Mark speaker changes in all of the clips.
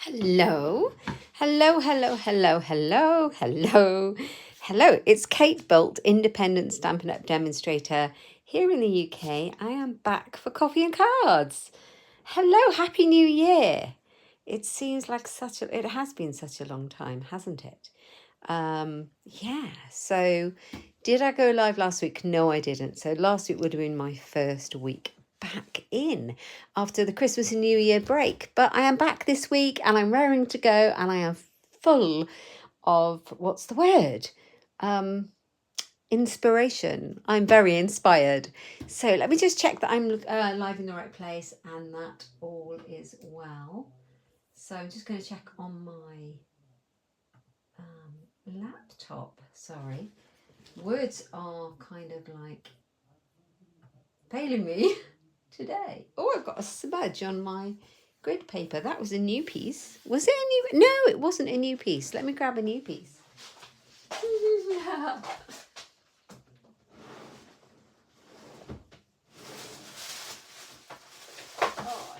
Speaker 1: Hello, hello, hello, hello, hello, hello, hello. It's Kate Bolt, independent Stampin' Up demonstrator here in the UK. I am back for coffee and cards. Hello, Happy New Year. It seems like it has been such a long time, hasn't it? Yeah, so did I go live last week? No, I didn't. So last week would have been my first week back in after the Christmas and New Year break. But I am back this week and I'm raring to go and I am full of, what's the word? Inspiration. I'm very inspired. So let me just check that I'm live in the right place and that all is well. So I'm just going to check on my laptop. Sorry. Words are kind of like failing me today. Oh, I've got a smudge on my grid paper. That was a new piece. Was it a new? No, it wasn't a new piece. Let me grab a new piece. Oh,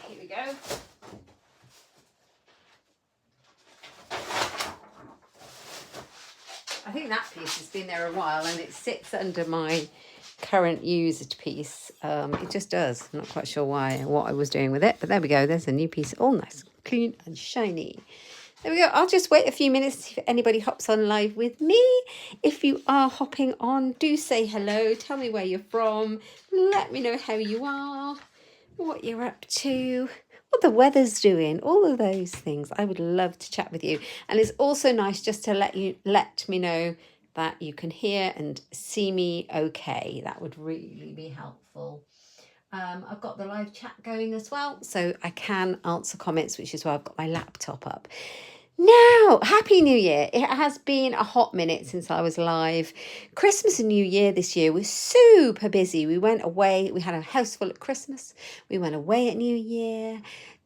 Speaker 1: here we go. I think that piece has been there a while and it sits under my current used piece. It just does. I'm not quite sure what I was doing with it, but there we go. There's a new piece, all nice, clean and shiny. There we go. I'll just wait a few minutes if anybody hops on live with me. If you are hopping on, do say hello. Tell me where you're from. Let me know how you are, what you're up to, what the weather's doing, all of those things. I would love to chat with you. And it's also nice just to let me know that you can hear and see me okay. That would really be helpful. I've got the live chat going as well, so I can answer comments, which is why I've got my laptop up. Now, Happy New Year. It has been a hot minute since I was live. Christmas and New Year this year was super busy. We went away. We had a house full at Christmas. We went away at New Year.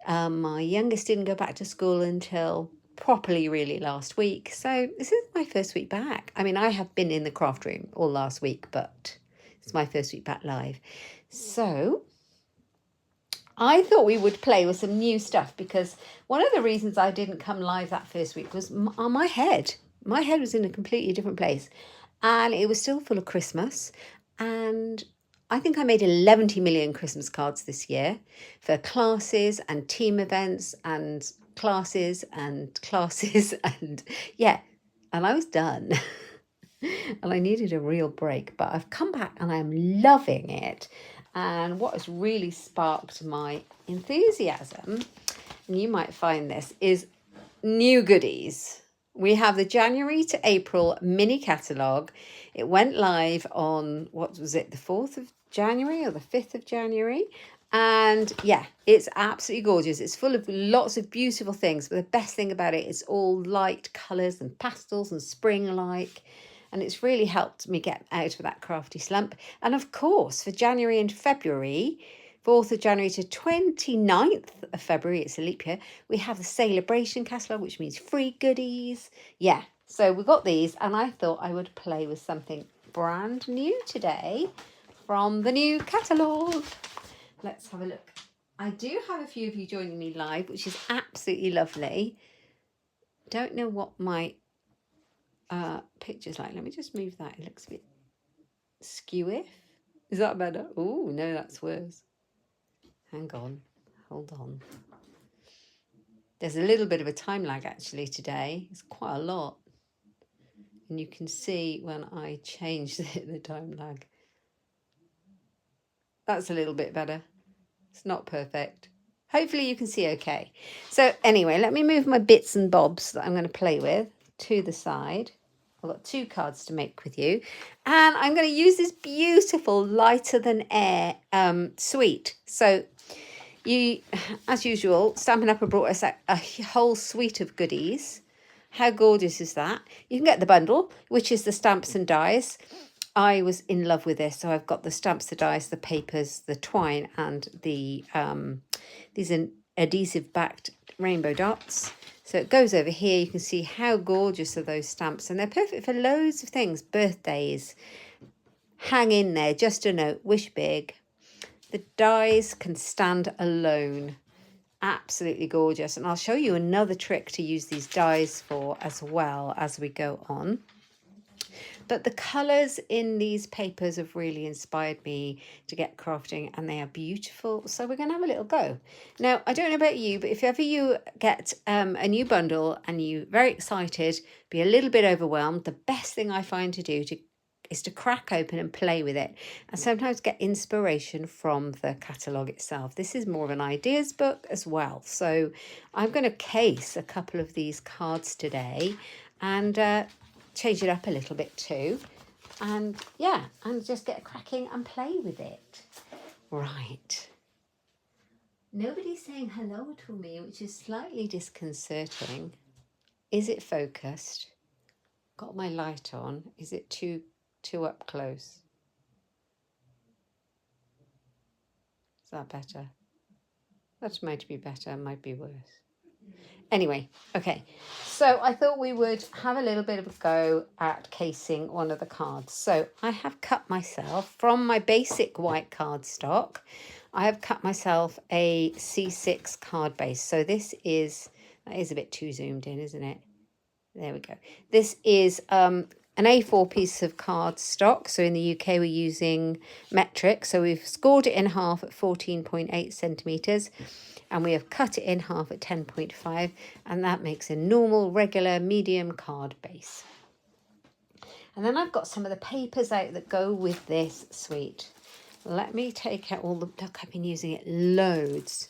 Speaker 1: My youngest didn't go back to school until properly really last week. So this is my first week back. I mean, I have been in the craft room all last week, but it's my first week back live. So I thought we would play with some new stuff because one of the reasons I didn't come live that first week was on my head. My head was in a completely different place and it was still full of Christmas. And I think I made 11 million Christmas cards this year for classes and team events and classes and yeah, and I was done. And I needed a real break, but I've come back and I'm loving it. And what has really sparked my enthusiasm, and you might find this, is new goodies. We have the January to April mini catalogue. It went live on, what was it, the 4th of January or the 5th of January? And yeah, it's absolutely gorgeous. It's full of lots of beautiful things, but the best thing about it is all light colours and pastels and spring-like. And it's really helped me get out of that crafty slump. And of course, for January and February, 4th of January to 29th of February, it's a leap year, we have the celebration catalogue, which means free goodies. Yeah, so we got these, and I thought I would play with something brand new today from the new catalogue. Let's have a look. I do have a few of you joining me live, which is absolutely lovely. Don't know what my picture's like. Let me just move that. It looks a bit skewiff. Is that better? Oh, no, that's worse. Hang on. Hold on. There's a little bit of a time lag actually today. It's quite a lot. And you can see when I change the time lag. That's a little bit better. It's not perfect. Hopefully you can see okay. So anyway, let me move my bits and bobs that I'm going to play with to the side. I've got 2 cards to make with you. And I'm going to use this beautiful lighter than air suite. So you, as usual, Stampin' Up! Brought us a whole suite of goodies. How gorgeous is that? You can get the bundle, which is the stamps and dies. I was in love with this, so I've got the stamps, the dies, the papers, the twine, and the these are adhesive-backed rainbow dots. So it goes over here. You can see how gorgeous are those stamps, and they're perfect for loads of things. Birthdays, hang in there, just a note, wish big. The dies can stand alone. absolutely gorgeous. And I'll show you another trick to use these dies for as well as we go on. But the colours in these papers have really inspired me to get crafting, and they are beautiful. So we're going to have a little go. Now, I don't know about you, but if ever you get a new bundle and you're very excited, be a little bit overwhelmed, the best thing I find to do is to crack open and play with it, and sometimes get inspiration from the catalogue itself. This is more of an ideas book as well. So I'm going to case a couple of these cards today and change it up a little bit too, and yeah, and just get cracking and play with it. Right, nobody's saying hello to me, which is slightly disconcerting. Is it focused? Got my light on. Is it too up close? Is that better? That might be better, might be worse. Anyway, okay, so I thought we would have a little bit of a go at casing one of the cards. So I have cut myself from my basic white cardstock. I have cut myself a C6 card base. So that is a bit too zoomed in, isn't it? There we go. This is an A4 piece of cardstock. So in the UK, we're using metric. So we've scored it in half at 14.8 centimetres. And we have cut it in half at 10.5, and that makes a normal, regular, medium card base. And then I've got some of the papers out that go with this suite. Let me take out all the, look, I've been using it loads.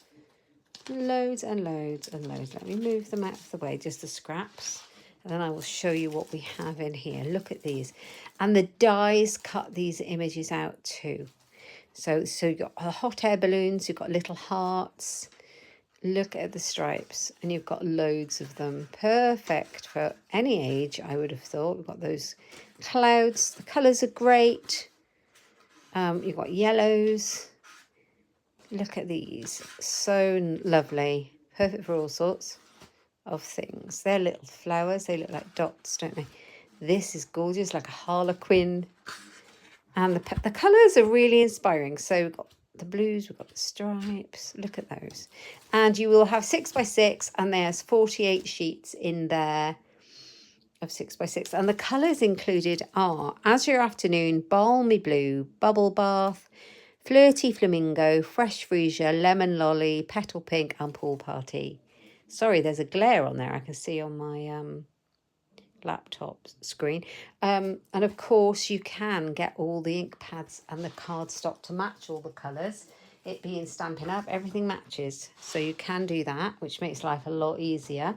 Speaker 1: Loads and loads and loads. Let me move them out of the way, just the scraps. And then I will show you what we have in here. Look at these. And the dies cut these images out too. So you've got hot air balloons, you've got little hearts. Look at the stripes, and you've got loads of them. Perfect for any age, I would have thought. We've got those clouds. The colours are great. You've got yellows. Look at these. So lovely. Perfect for all sorts of things. They're little flowers. They look like dots, don't they? This is gorgeous, like a harlequin. And the colours are really inspiring. So we've got the blues, we've got the stripes. Look at those. And you will have 6x6, and there's 48 sheets in there of 6x6. And the colours included are Azure Afternoon, Balmy Blue, Bubble Bath, Flirty Flamingo, Fresh Freesia, Lemon Lolly, Petal Pink, and Pool Party. Sorry, there's a glare on there I can see on my laptop screen. And of course you can get all the ink pads and the cardstock to match all the colours. It being Stampin' Up, everything matches, so you can do that, which makes life a lot easier.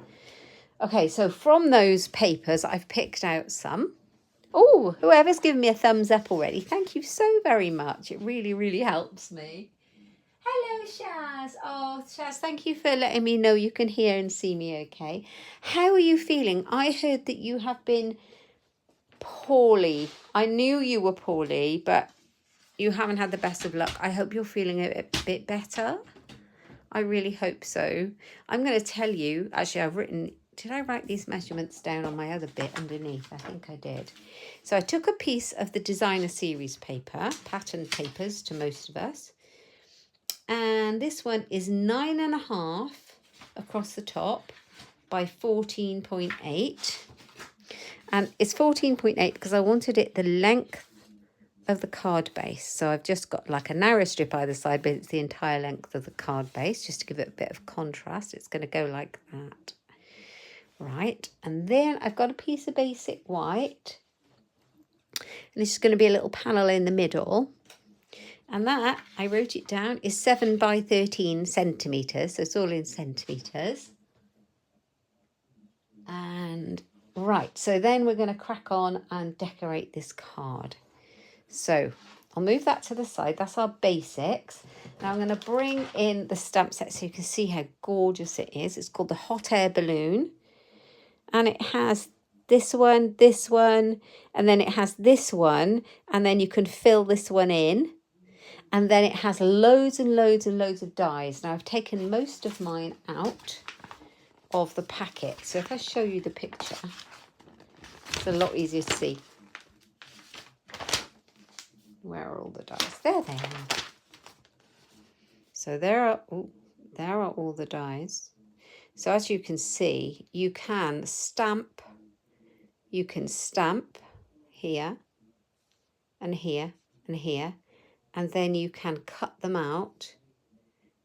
Speaker 1: Okay, so from those papers I've picked out some. Oh, whoever's given me a thumbs up already, thank you so very much. It really helps me. Hello, Shaz. Oh, Shaz, thank you for letting me know you can hear and see me okay. How are you feeling? I heard that you have been poorly. I knew you were poorly, but you haven't had the best of luck. I hope you're feeling a bit better. I really hope so. I'm going to tell you, actually, I've written, did I write these measurements down on my other bit underneath? I think I did. So I took a piece of the designer series paper, pattern papers to most of us. And this one is 9.5 across the top by 14.8. And it's 14.8 because I wanted it the length of the card base. So I've just got like a narrow strip either side, but it's the entire length of the card base, just to give it a bit of contrast. It's going to go like that. Right. And then I've got a piece of basic white. And it's just going to be a little panel in the middle. And that, I wrote it down, is 7 by 13 centimetres. So it's all in centimetres. And right, so then we're going to crack on and decorate this card. So I'll move that to the side. That's our basics. Now I'm going to bring in the stamp set so you can see how gorgeous it is. It's called the Hot Air Balloon. And it has this one, and then it has this one. And then you can fill this one in. And then it has loads and loads and loads of dies. Now I've taken most of mine out of the packet. So if I show you the picture, it's a lot easier to see. Where are all the dies? There they are. So there are, oh, there are all the dies. So as you can see, you can stamp here and here and here, and then you can cut them out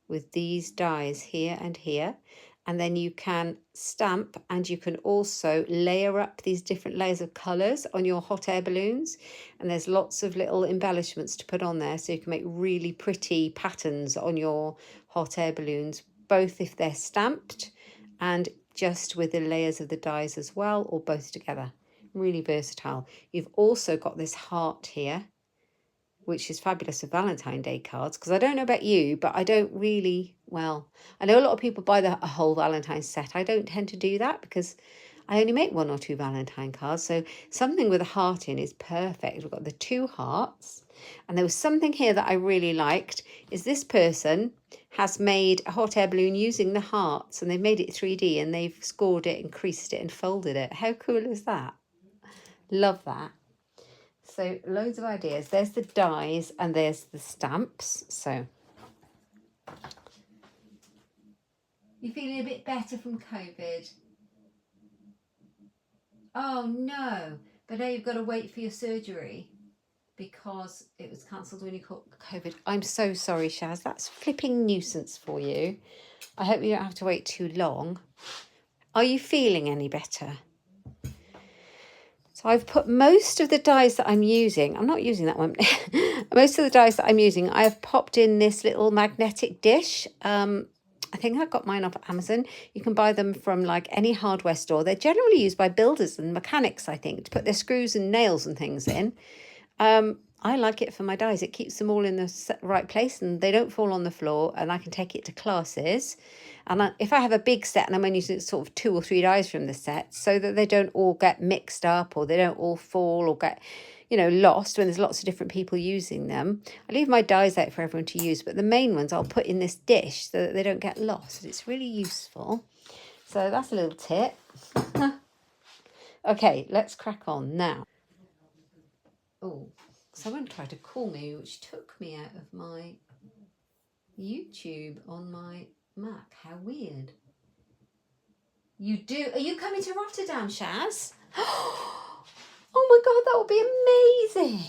Speaker 1: with these dies here and here, and then you can stamp, and you can also layer up these different layers of colours on your hot air balloons, and there's lots of little embellishments to put on there, so you can make really pretty patterns on your hot air balloons, both if they're stamped and just with the layers of the dies as well, or both together. Really versatile. You've also got this heart here, which is fabulous for Valentine's Day cards, because I don't know about you, but I don't really, well, I know a lot of people buy a whole Valentine's set. I don't tend to do that because I only make 1 or 2 Valentine cards. So something with a heart in is perfect. We've got the 2 hearts. And there was something here that I really liked, is this person has made a hot air balloon using the hearts, and they've made it 3D, and they've scored it and creased it and folded it. How cool is that? Love that. So loads of ideas. There's the dies and there's the stamps. So you feeling a bit better from COVID? Oh no, but now you've got to wait for your surgery because it was cancelled when you caught COVID. I'm so sorry, Shaz. That's flipping nuisance for you. I hope you don't have to wait too long. Are you feeling any better? So I've put most of the dies that I'm using, I'm not using that one, most of the dies that I'm using, I've popped in this little magnetic dish. I think I got mine off Amazon. You can buy them from like any hardware store. They're generally used by builders and mechanics, I think, to put their screws and nails and things in. I like it for my dies. It keeps them all in the right place and they don't fall on the floor, and I can take it to classes. And if I have a big set and I'm only using sort of 2 or 3 dies from the set, so that they don't all get mixed up or they don't all fall or get, lost when there's lots of different people using them. I leave my dies out for everyone to use, but the main ones I'll put in this dish so that they don't get lost. It's really useful. So that's a little tip. Okay, let's crack on now. Oh, someone tried to call me, which took me out of my YouTube on my Mac. How weird. You do? Are you coming to Rotterdam, Shaz? Oh my God, that would be amazing.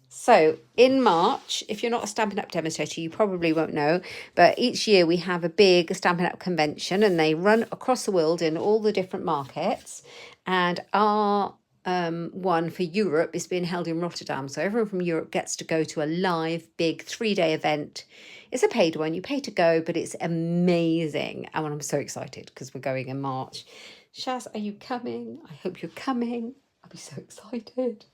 Speaker 1: So in March, if you're not a Stampin' Up demonstrator, you probably won't know, but each year we have a big Stampin' Up convention and they run across the world in all the different markets. And our one for Europe is being held in Rotterdam. So everyone from Europe gets to go to a live big 3-day event. It's a paid one. You pay to go, but it's amazing. And I'm so excited because we're going in March. Shaz, are you coming? I hope you're coming. I'll be so excited.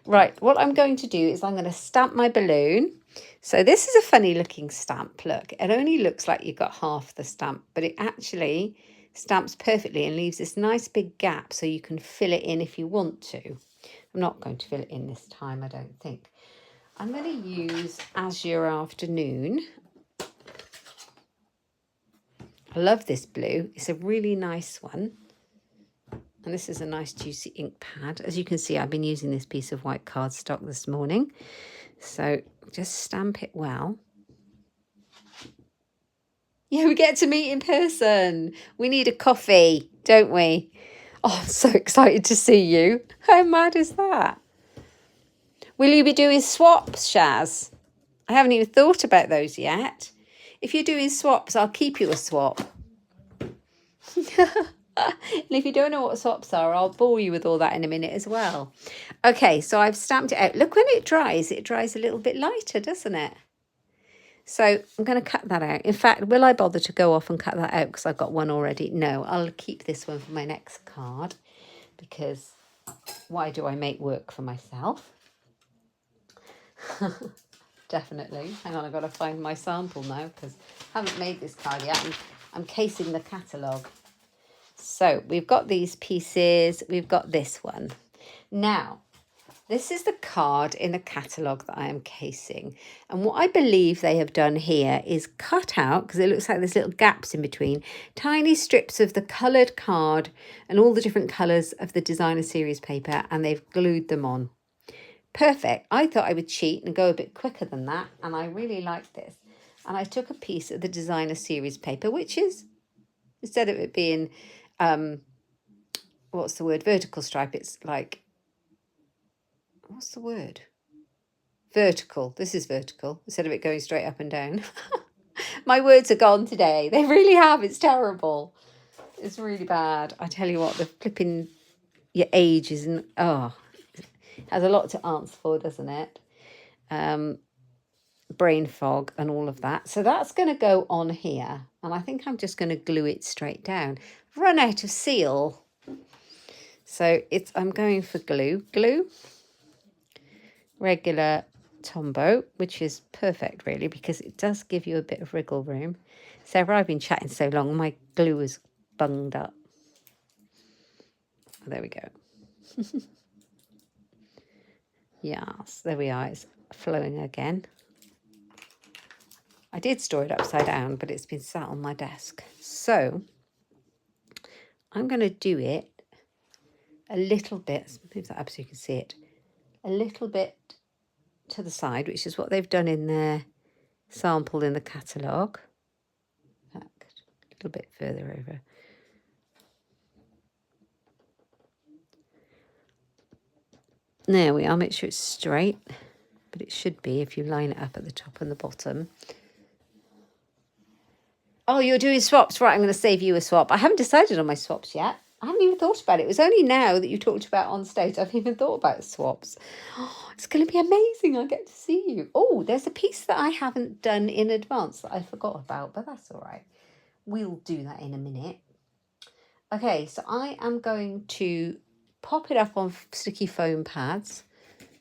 Speaker 1: Right, what I'm going to do is I'm going to stamp my balloon. So this is a funny looking stamp. Look, it only looks like you've got half the stamp, but it actually stamps perfectly and leaves this nice big gap so you can fill it in if you want to. I'm not going to fill it in this time, I don't think. I'm going to use Azure Afternoon. I love this blue. It's a really nice one. And this is a nice juicy ink pad. As you can see, I've been using this piece of white cardstock this morning. So just stamp it well. Yeah, we get to meet in person. We need a coffee, don't we? Oh, I'm so excited to see you. How mad is that? Will you be doing swaps, Shaz? I haven't even thought about those yet. If you're doing swaps, I'll keep you a swap. And if you don't know what swaps are, I'll bore you with all that in a minute as well. Okay, so I've stamped it out. Look, when it dries a little bit lighter, doesn't it? So I'm going to cut that out. In fact, will I bother to go off and cut that out because I've got one already? No, I'll keep this one for my next card because why do I make work for myself? Definitely. Hang on, I've got to find my sample now because I haven't made this card yet. I'm casing the catalogue. So we've got these pieces. We've got this one. Now, this is the card in the catalogue that I am casing. And what I believe they have done here is cut out, because it looks like there's little gaps in between, tiny strips of the coloured card and all the different colours of the designer series paper, and they've glued them on. Perfect. I thought I would cheat and go a bit quicker than that, and I really like this. and I took a piece of the designer series paper, which is, instead of it being, what's the word, vertical stripe, it's like, what's the word? Vertical. This is vertical, instead of it going straight up and down. My words are gone today. They really have. It's terrible. It's really bad. I tell you what, the flipping your age isn't, has a lot to answer for, doesn't it? Brain fog and all of that. So that's going to go on here. And I think I'm just going to glue it straight down. I've run out of seal. So I'm going for glue. Glue. Regular Tombow, which is perfect really, because it does give you a bit of wriggle room. Sarah, I've been chatting so long, my glue is bunged up. Oh, there we go. Yes, there we are. It's flowing again. I did store it upside down, but it's been sat on my desk. So I'm going to do it a little bit. Let's move that up so you can see it. A little bit to the side, which is what they've done in their sample in the catalogue. A little bit further over. There we are. Make sure it's straight, but it should be if you line it up at the top and the bottom. Oh, you're doing swaps. Right, I'm going to save you a swap. I haven't decided on my swaps yet. I haven't even thought about it. It was only now that you talked about on stage I've even thought about swaps. Oh, it's going to be amazing. I get to see you. Oh, there's a piece that I haven't done in advance that I forgot about, but that's all right. We'll do that in a minute. Okay, so I am going to pop it up on sticky foam pads,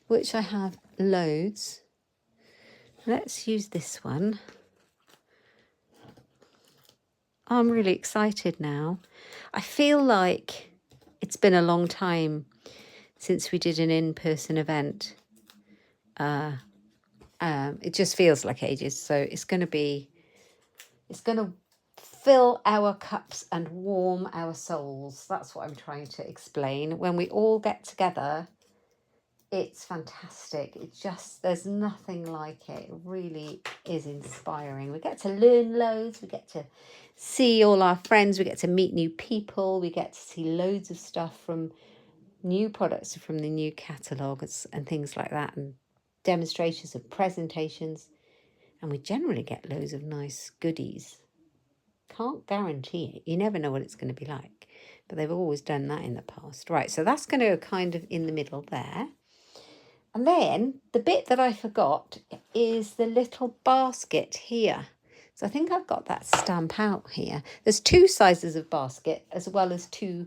Speaker 1: which I have loads. Let's use this one. I'm really excited now. I feel like it's been a long time since we did an in-person event. It just feels like ages. So it's going to fill our cups and warm our souls. That's what I'm trying to explain. When we all get together, it's fantastic. There's nothing like it. It really is inspiring. We get to learn loads. We get to see all our friends. We get to meet new people. We get to see loads of stuff from new products from the new catalogues and things like that, and demonstrations and presentations. And we generally get loads of nice goodies. Can't guarantee it. You never know what it's going to be like. But they've always done that in the past. Right, so that's going to go kind of in the middle there. And then the bit that I forgot is the little basket here. So I think I've got that stamp out here. There's 2 sizes of basket as well as 2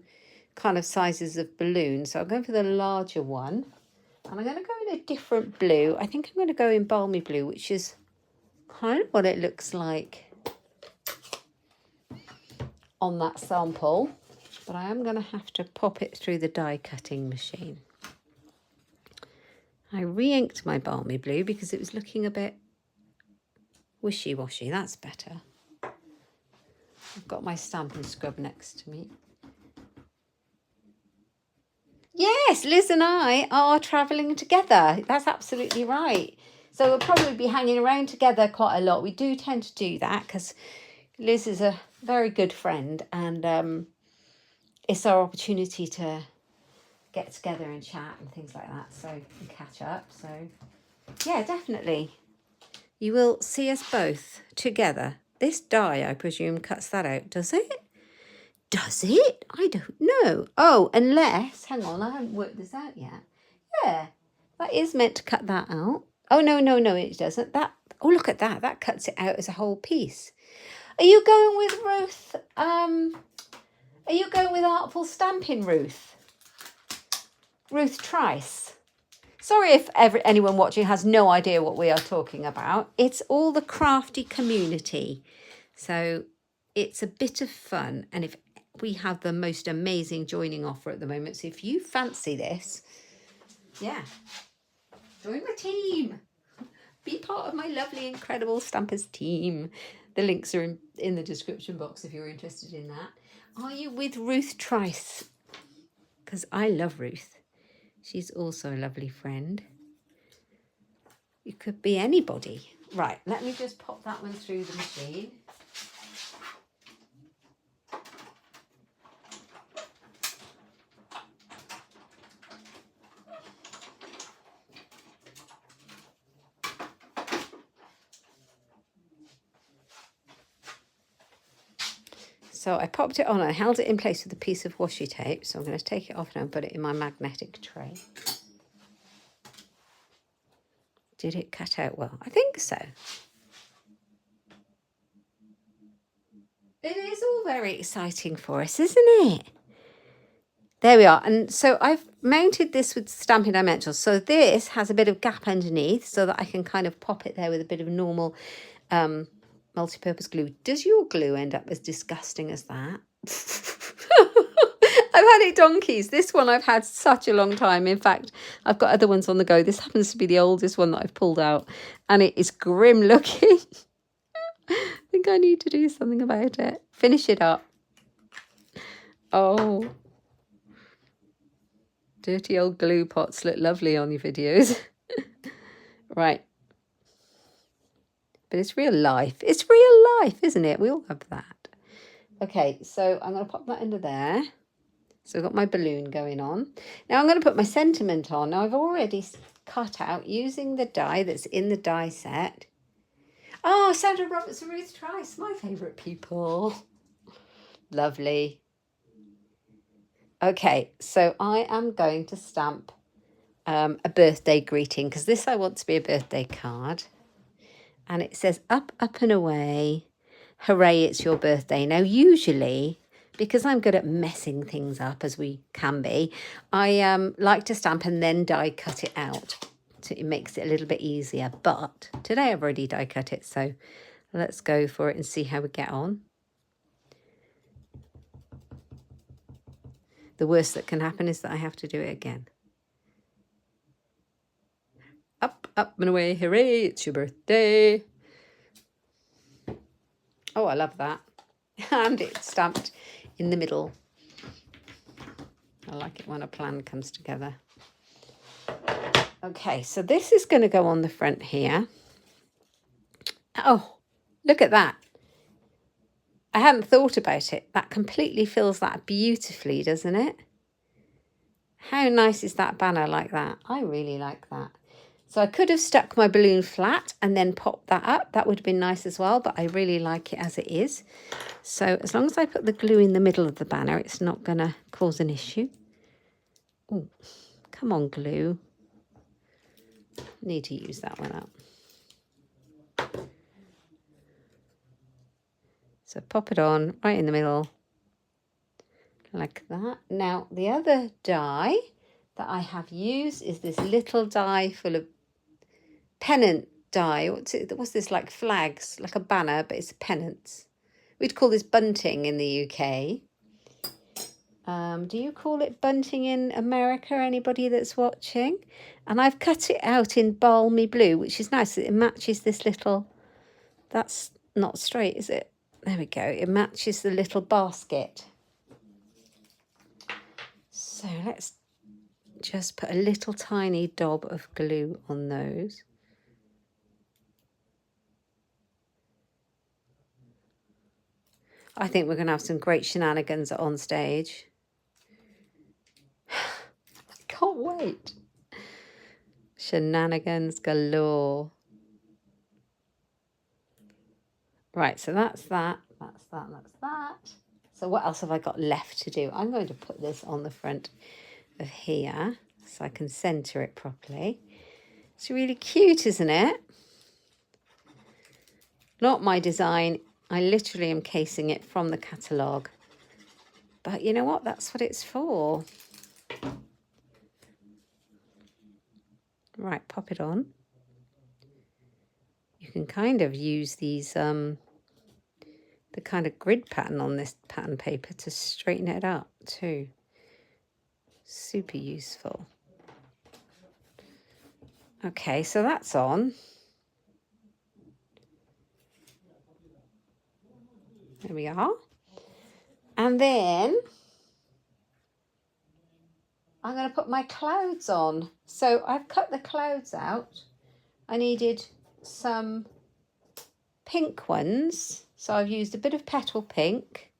Speaker 1: kind of sizes of balloon. So I'm going for the larger one. And I'm going to go in a different blue. I think I'm going to go in balmy blue, which is kind of what it looks like on that sample. But I am going to have to pop it through the die cutting machine. I re-inked my balmy blue because it was looking a bit wishy-washy. That's better. I've got my Stampin' Scrub next to me. Yes, Liz and I are travelling together. That's absolutely right. So we'll probably be hanging around together quite a lot. We do tend to do that because Liz is a very good friend, and it's our opportunity to get together and chat and things like that, so and catch up. So yeah, definitely you will see us both together. This die, I presume, cuts that out, does it? Does it? I don't know. Oh, unless, hang on, I haven't worked this out yet. Yeah, that is meant to cut that out. Oh, no, it doesn't. Oh, look at that. That cuts it out as a whole piece. Are you going with Ruth? Are you going with Artful Stamping, Ruth? Ruth Trice. Sorry if anyone watching has no idea what we are talking about. It's all the crafty community. So it's a bit of fun. And if we have the most amazing joining offer at the moment. So if you fancy this, yeah, join my team. Be part of my lovely, incredible Stampers team. The links are in the description box if you're interested in that. Are you with Ruth Trice? Because I love Ruth. She's also a lovely friend. You could be anybody. Right, let me just pop that one through the machine. So I popped it on, I held it in place with a piece of washi tape. So I'm going to take it off now and put it in my magnetic tray. Did it cut out well? I think so. It is all very exciting for us, isn't it? There we are. And so I've mounted this with Stampin' Dimensionals. So this has a bit of gap underneath so that I can kind of pop it there with a bit of normal multi-purpose glue. Does your glue end up as disgusting as that? I've had it donkeys. This one I've had such a long time. In fact, I've got other ones on the go. This happens to be the oldest one that I've pulled out, and it is grim looking. I think I need to do something about it. Finish it up. Oh, dirty old glue pots look lovely on your videos. Right. But it's real life. It's real life, isn't it? We all have that. Okay, so I'm going to pop that into there. So I've got my balloon going on. Now I'm going to put my sentiment on. Now I've already cut out using the die that's in the die set. Oh, Sandra Roberts and Ruth Trice, my favourite people. Lovely. Okay, so I am going to stamp a birthday greeting because this I want to be a birthday card. And it says, up, up and away. Hooray, it's your birthday. Now, usually, because I'm good at messing things up, as we can be, I like to stamp and then die cut it out. So it makes it a little bit easier. But today I've already die cut it. So let's go for it and see how we get on. The worst that can happen is that I have to do it again. Up, up and away, hooray, it's your birthday. Oh, I love that. And it's stamped in the middle. I like it when a plan comes together. Okay, so this is going to go on the front here. Oh, look at that. I hadn't thought about it. That completely fills that beautifully, doesn't it? How nice is that banner like that? I really like that. So I could have stuck my balloon flat and then popped that up. That would have been nice as well, but I really like it as it is. So as long as I put the glue in the middle of the banner, it's not going to cause an issue. Oh, come on, glue. Need to use that one up. So pop it on right in the middle, like that. Now, the other die that I have used is this little die full of pennant die. What's this, like flags, like a banner, but it's pennants. We'd call this bunting in the UK. Do you call it bunting in America? Anybody that's watching? And I've cut it out in balmy blue, which is nice. It matches this little, that's not straight, is it? There we go. It matches the little basket. So let's just put a little tiny dab of glue on those. I think we're going to have some great shenanigans on stage. I can't wait. Shenanigans galore. Right, so that's that, that's that, that's that. So what else have I got left to do? I'm going to put this on the front of here so I can centre it properly. It's really cute, isn't it? Not my design. I literally am casing it from the catalogue. But you know what? That's what it's for. Right, pop it on. You can kind of use these, the kind of grid pattern on this pattern paper to straighten it up too. Super useful. Okay, so that's on. There we are. And then I'm going to put my clouds on. So I've cut the clouds out. I needed some pink ones. So I've used a bit of petal pink.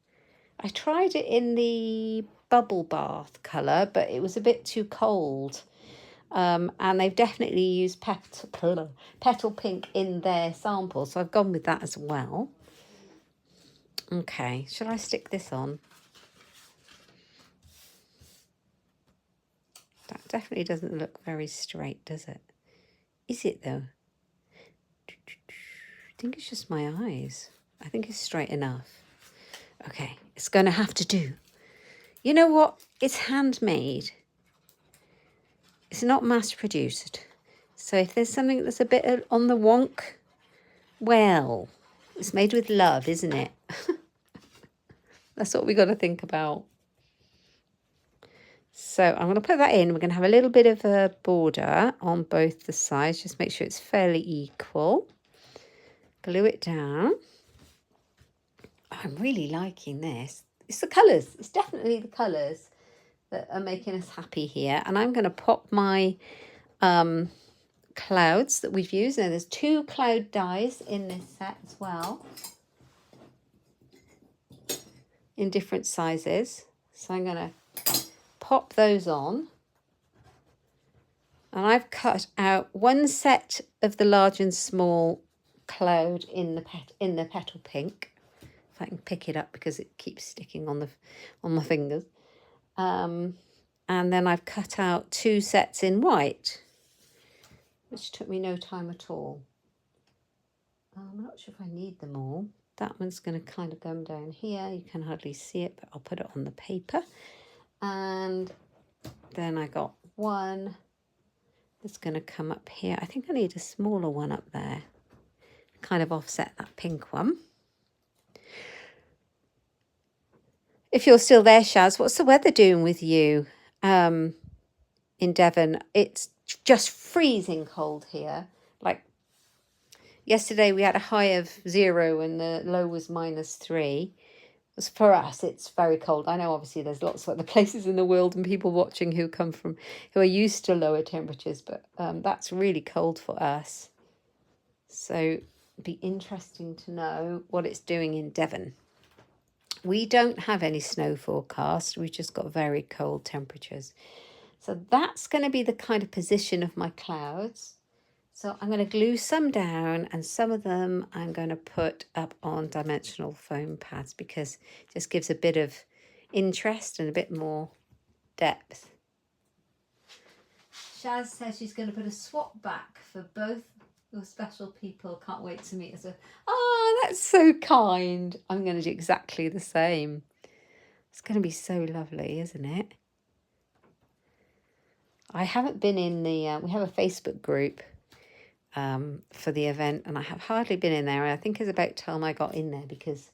Speaker 1: I tried it in the bubble bath colour, but it was a bit too cold. And they've definitely used petal pink in their sample, so I've gone with that as well. Okay, shall I stick this on? That definitely doesn't look very straight, does it? Is it though? I think it's just my eyes. I think it's straight enough. Okay, it's going to have to do. You know what? It's handmade. It's not mass produced. So if there's something that's a bit on the wonk, well, it's made with love, isn't it? That's what we got to think about. So I'm going to put that in. We're going to have a little bit of a border on both the sides. Just make sure it's fairly equal. Glue it down. I'm really liking this. It's the colours. It's definitely the colours that are making us happy here. And I'm going to pop my clouds that we've used. Now there's 2 cloud dies in this set as well, in different sizes. So I'm going to pop those on. And I've cut out 1 set of the large and small cloud in the petal pink. If I can pick it up because it keeps sticking on my fingers. And then I've cut out 2 sets in white, which took me no time at all. I'm not sure if I need them all. That one's going to kind of come down here. You can hardly see it, but I'll put it on the paper. And then I got 1 that's going to come up here. I think I need a smaller one up there. Kind of offset that pink one. If you're still there, Shaz, what's the weather doing with you in Devon? It's just freezing cold here. Like yesterday we had a high of 0 and the low was -3. For us, it's very cold. I know obviously there's lots of other places in the world and people watching who are used to lower temperatures, but that's really cold for us. So it'd be interesting to know what it's doing in Devon. We don't have any snow forecast. We've just got very cold temperatures. So that's going to be the kind of position of my clouds. So I'm going to glue some down and some of them I'm going to put up on dimensional foam pads because it just gives a bit of interest and a bit more depth. Shaz says she's going to put a swap back for both your special people. Can't wait to meet us. Oh, that's so kind. I'm going to do exactly the same. It's going to be so lovely, isn't it? I haven't been in the, we have a Facebook group for the event and I have hardly been in there. I think it's about time I got in there because,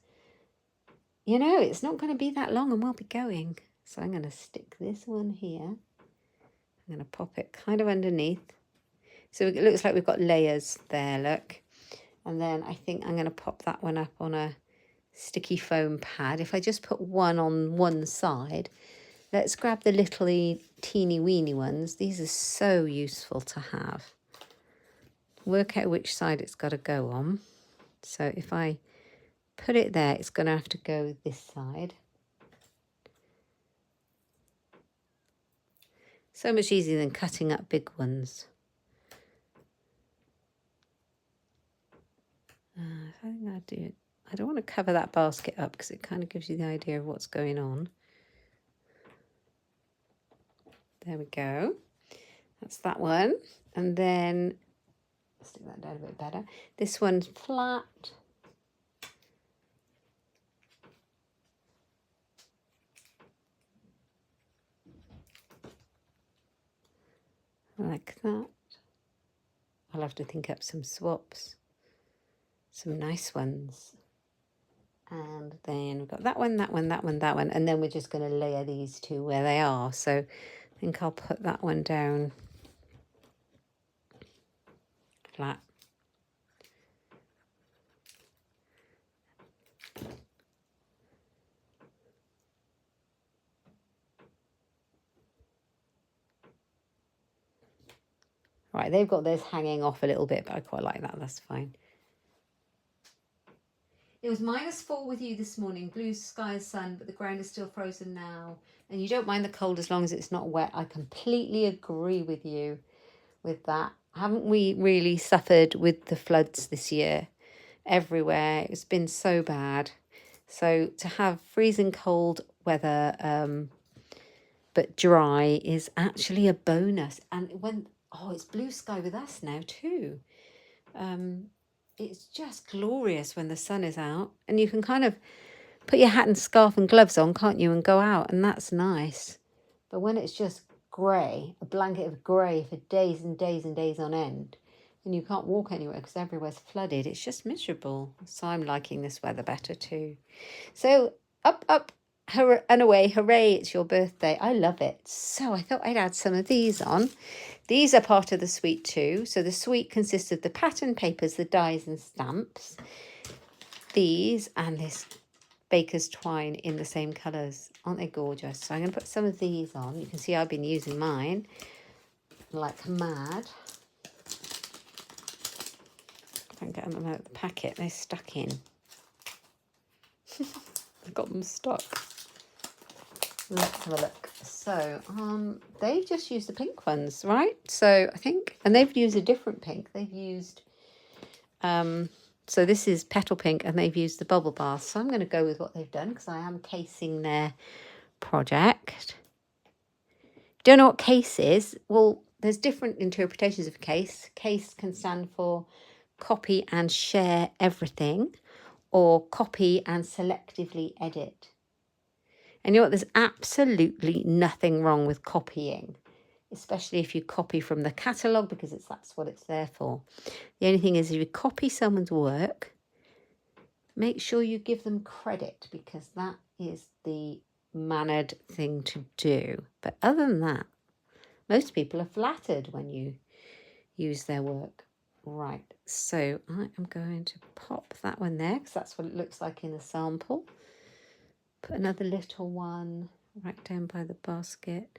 Speaker 1: you know, it's not going to be that long and we'll be going. So I'm going to stick this one here. I'm going to pop it kind of underneath. So it looks like we've got layers there, look. And then I think I'm going to pop that one up on a sticky foam pad. If I just put one on one side, let's grab the little teeny weeny ones. These are so useful to have. Work out which side it's got to go on. So if I put it there, it's going to have to go this side. So much easier than cutting up big ones. I think I'll do it. I don't want to cover that basket up because it kind of gives you the idea of what's going on. There we go. That's that one. And then let's stick that down a bit better. This one's flat. Like that. I'll have to think up some swaps. Some nice ones. And then we've got that one, that one, that one, that one. And then we're just going to layer these 2 where they are. So I think I'll put that one down flat. Right, they've got theirs hanging off a little bit, but I quite like that. That's fine. It was -4 with you this morning. Blue sky and sun, but the ground is still frozen now. And you don't mind the cold as long as it's not wet. I completely agree with you with that. Haven't we really suffered with the floods this year? Everywhere. It's been so bad. So to have freezing cold weather, but dry is actually a bonus. And it's blue sky with us now too. It's just glorious when the sun is out, and you can kind of put your hat and scarf and gloves on, can't you, and go out, and that's nice. But when it's just grey, a blanket of grey for days and days and days on end, and you can't walk anywhere because everywhere's flooded, it's just miserable. So I'm liking this weather better too. So up, and away, hooray, it's your birthday. I love it. So I thought I'd add some of these on. These are part of the suite too. So the suite consists of the pattern papers, the dies and stamps, these and this baker's twine in the same colours. Aren't they gorgeous? So I'm going to put some of these on. You can see I've been using mine like mad. If I can get them out of the packet, they're stuck in. I've got them stuck. Let's have a look. So they've just used the pink ones, right? So I think, and they've used a different pink. They've used, so this is petal pink, and they've used the bubble bath. So I'm going to go with what they've done because I am casing their project. Don't know what case is? Well, there's different interpretations of case. Case can stand for copy and share everything, or copy and selectively edit. And you know what? There's absolutely nothing wrong with copying, especially if you copy from the catalogue, because that's what it's there for. The only thing is, if you copy someone's work, make sure you give them credit, because that is the mannered thing to do. But other than that, most people are flattered when you use their work. Right, so I am going to pop that one there, because that's what it looks like in the sample. Put another little one right down by the basket,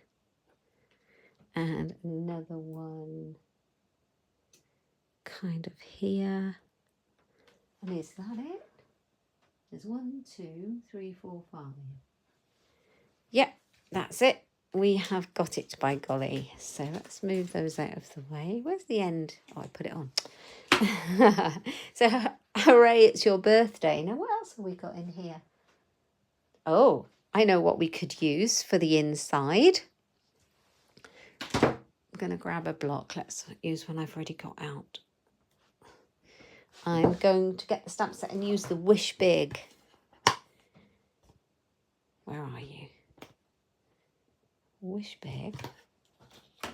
Speaker 1: and another one kind of here. And is that it? There's 1, 2, 3, 4, 5. Yep, that's it. We have got it, by golly. So let's move those out of the way. Where's the end? Oh, I put it on. So hooray, it's your birthday. Now what else have we got in here? Oh, I know what we could use for the inside. I'm going to grab a block. Let's use one I've already got out. I'm going to get the stamp set and use the Wish Big. Where are you? Wish Big. I'm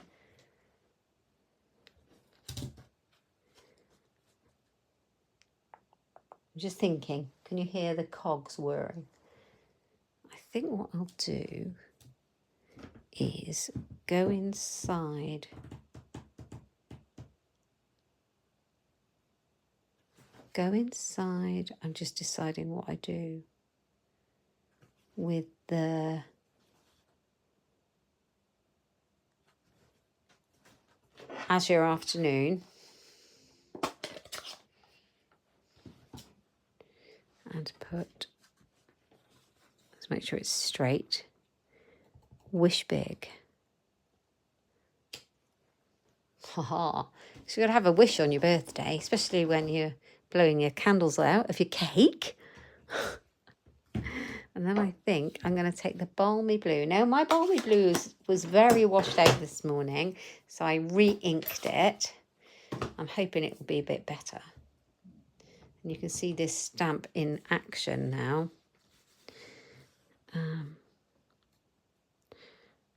Speaker 1: just thinking, can you hear the cogs whirring? I think what I'll do is go inside. I'm just deciding what I do with the Azure Afternoon. And put, let's make sure it's straight. Wish Big. Haha. So you've got to have a wish on your birthday, especially when you're blowing your candles out of your cake. And then I think I'm going to take the Balmy Blue. Now, my Balmy Blue was very washed out this morning, so I re-inked it. I'm hoping it will be a bit better. And you can see this stamp in action now.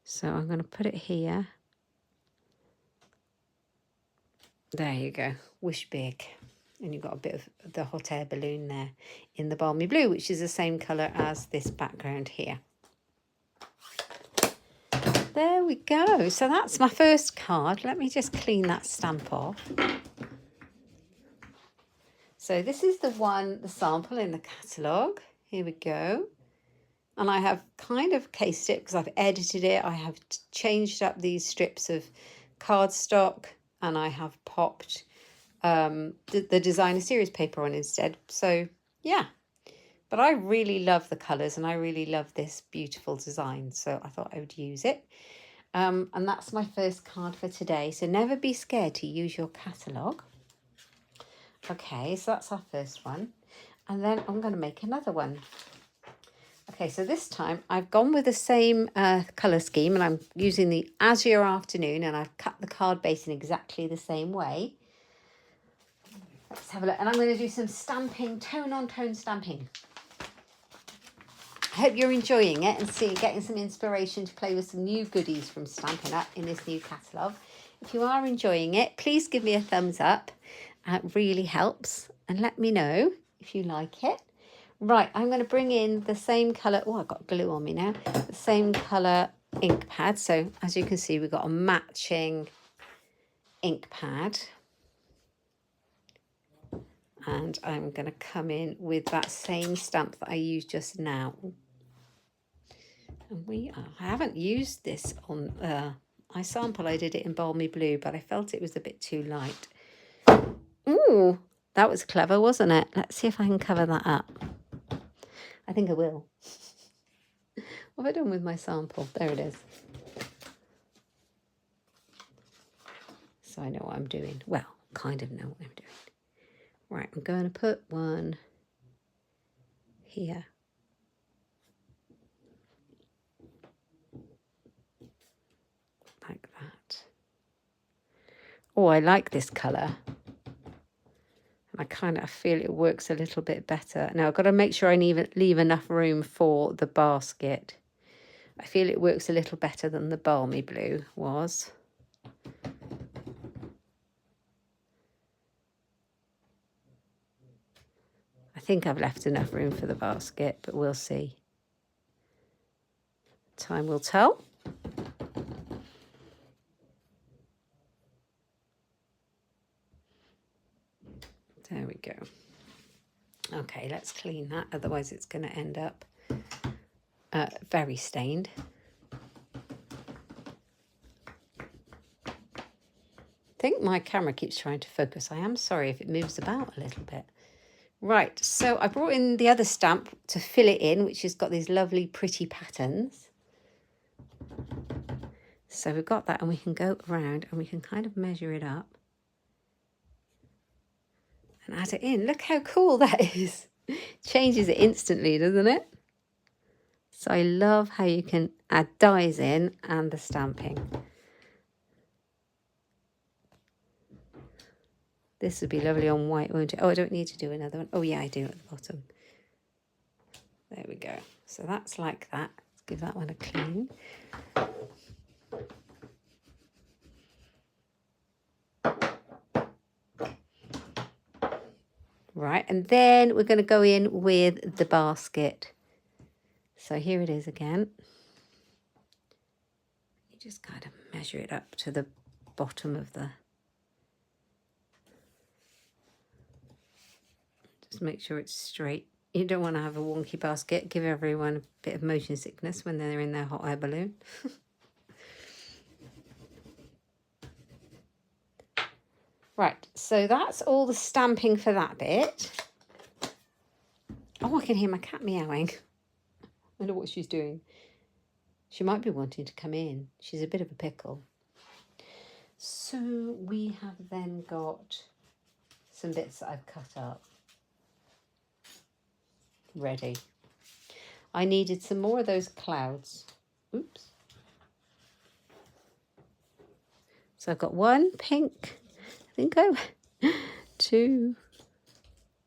Speaker 1: So I'm going to put it here. There you go. Wish Big. And you've got a bit of the hot air balloon there in the Balmy Blue, which is the same colour as this background here. There we go. So that's my first card. Let me just clean that stamp off. So this is the one, the sample in the catalogue. Here we go. And I have kind of cased it because I've edited it. I have changed up these strips of cardstock, and I have popped the designer series paper on instead. So yeah, But I really love the colours and I really love this beautiful design. So I thought I would use it. And that's my first card for today. So never be scared to use your catalogue. Okay, so that's our first one. And then I'm going to make another one. Okay, so this time I've gone with the same colour scheme and I'm using the Azure Afternoon and I've cut the card base in exactly the same way. Let's have a look. And I'm going to do some stamping, tone-on-tone stamping. I hope you're enjoying it and getting some inspiration to play with some new goodies from Stampin' Up in this new catalogue. If you are enjoying it, please give me a thumbs up. It really helps. And let me know if you like it. Right, I'm going to bring in the same colour. Oh, I've got glue on me now. The same colour ink pad. So as you can see, we've got a matching ink pad. And I'm going to come in with that same stamp that I used just now. And I haven't used this on I did it in Balmy Blue, but I felt it was a bit too light. Ooh, that was clever, wasn't it? Let's see if I can cover that up. I think I will. What have I done with my sample? There it is. So I know what I'm doing. Well, kind of know what I'm doing. Right, I'm going to put one here. Like that. Oh, I like this colour. I feel it works a little bit better. Now I've got to make sure I leave enough room for the basket. I feel it works a little better than the Balmy Blue was. I think I've left enough room for the basket, but we'll see. Time will tell. There we go. Okay, let's clean that, otherwise it's going to end up very stained. I think my camera keeps trying to focus. I am sorry if it moves about a little bit. Right, so I brought in the other stamp to fill it in, which has got these lovely pretty patterns. So we've got that and we can go around and we can kind of measure it up. And add it in. Look how cool that is. Changes it instantly, doesn't it? So I love how you can add dies in and the stamping. This would be lovely on white, won't it? Oh, I don't need to do another one. Oh, yeah, I do at the bottom. There we go. So that's like that. Let's give that one a clean. Right, and then we're going to go in with the basket. So here it is again. You just kind of measure it up to the bottom of the... Just make sure it's straight. You don't want to have a wonky basket. Give everyone a bit of motion sickness when they're in their hot air balloon. Right, so that's all the stamping for that bit. Oh, I can hear my cat meowing. I wonder what she's doing. She might be wanting to come in. She's a bit of a pickle. So we have then got some bits that I've cut up. Ready. I needed some more of those clouds. Oops. So I've got one pink. I think I 2,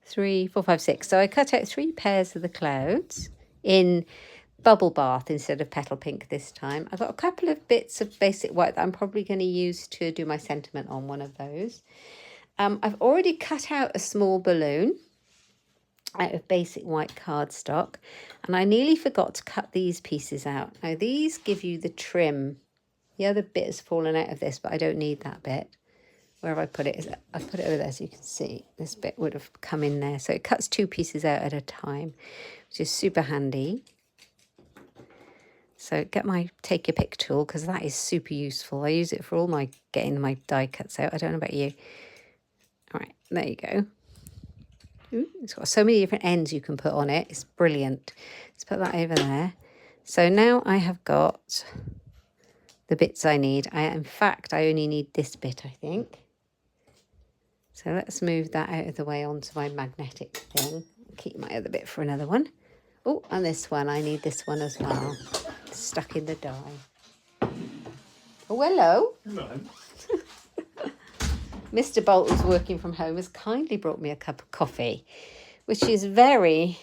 Speaker 1: 3, 4, 5, 6. So I cut out 3 pairs of the clouds in bubble bath instead of petal pink this time. I've got a couple of bits of basic white that I'm probably going to use to do my sentiment on one of those. I've already cut out a small balloon out of basic white cardstock, and I nearly forgot to cut these pieces out. Now these give you the trim. The other bit has fallen out of this, but I don't need that bit. Where have I put it? I put it over there so you can see. This bit would have come in there. So it cuts 2 pieces out at a time, which is super handy. So take your pick tool, because that is super useful. I use it for all getting my die cuts out. I don't know about you. All right, there you go. Ooh, it's got so many different ends you can put on it. It's brilliant. Let's put that over there. So now I have got the bits I need. In fact, I only need this bit, I think. So let's move that out of the way onto my magnetic thing. Keep my other bit for another one. Oh, and this one, I need this one as well. It's stuck in the die. Oh, hello.
Speaker 2: Hello.
Speaker 1: Mr. Bolt, who's working from home, has kindly brought me a cup of coffee, which is very,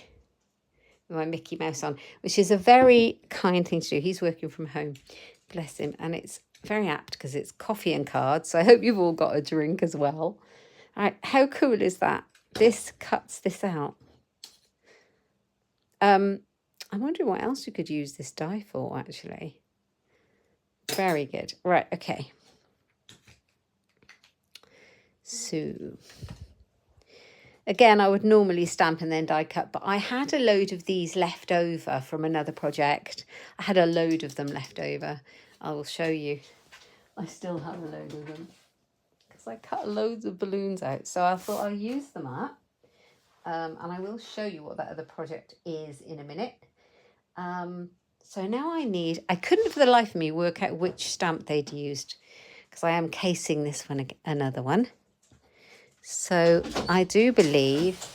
Speaker 1: my Mickey Mouse on, which is a very kind thing to do. He's working from home, bless him. And it's very apt because it's coffee and cards. So I hope you've all got a drink as well. All right, how cool is that? This cuts this out. I'm wondering what else you could use this die for, actually. Very good. Right, okay. So, again, I would normally stamp and then die cut, but I had a load of these left over from another project. I had a load of them left over. I will show you. I still have a load of them because I cut loads of balloons out. So I thought I'll use them up. And I will show you what that other project is in a minute. So now I couldn't for the life of me work out which stamp they'd used because I am casing this one, another one. So I do believe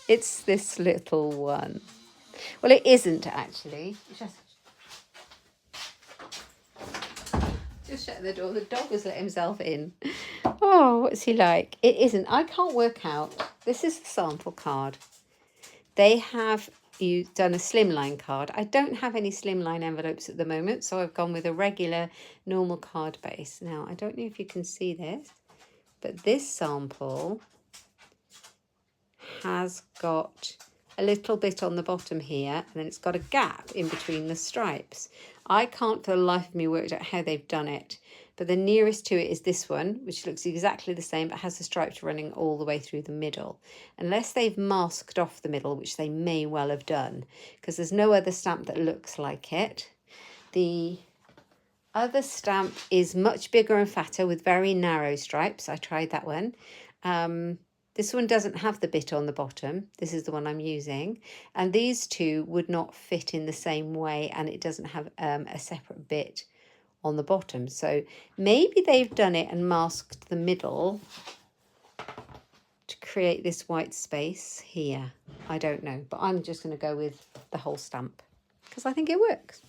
Speaker 1: it's this little one. Well, it isn't actually. Just shut the door. The dog has let himself in. Oh, what's he like? It isn't. I can't work out. This is the sample card. They have done a slimline card. I don't have any slimline envelopes at the moment, so I've gone with a regular normal card base. Now, I don't know if you can see this, but this sample has got a little bit on the bottom here, and then it's got a gap in between the stripes. I can't for the life of me work out how they've done it, but the nearest to it is this one, which looks exactly the same, but has the stripes running all the way through the middle. Unless they've masked off the middle, which they may well have done, because there's no other stamp that looks like it. The other stamp is much bigger and fatter with very narrow stripes. I tried that one. This one doesn't have the bit on the bottom. This is the one I'm using. And these two would not fit in the same way, and it doesn't have a separate bit on the bottom. So maybe they've done it and masked the middle to create this white space here. I don't know, but I'm just going to go with the whole stamp because I think it works.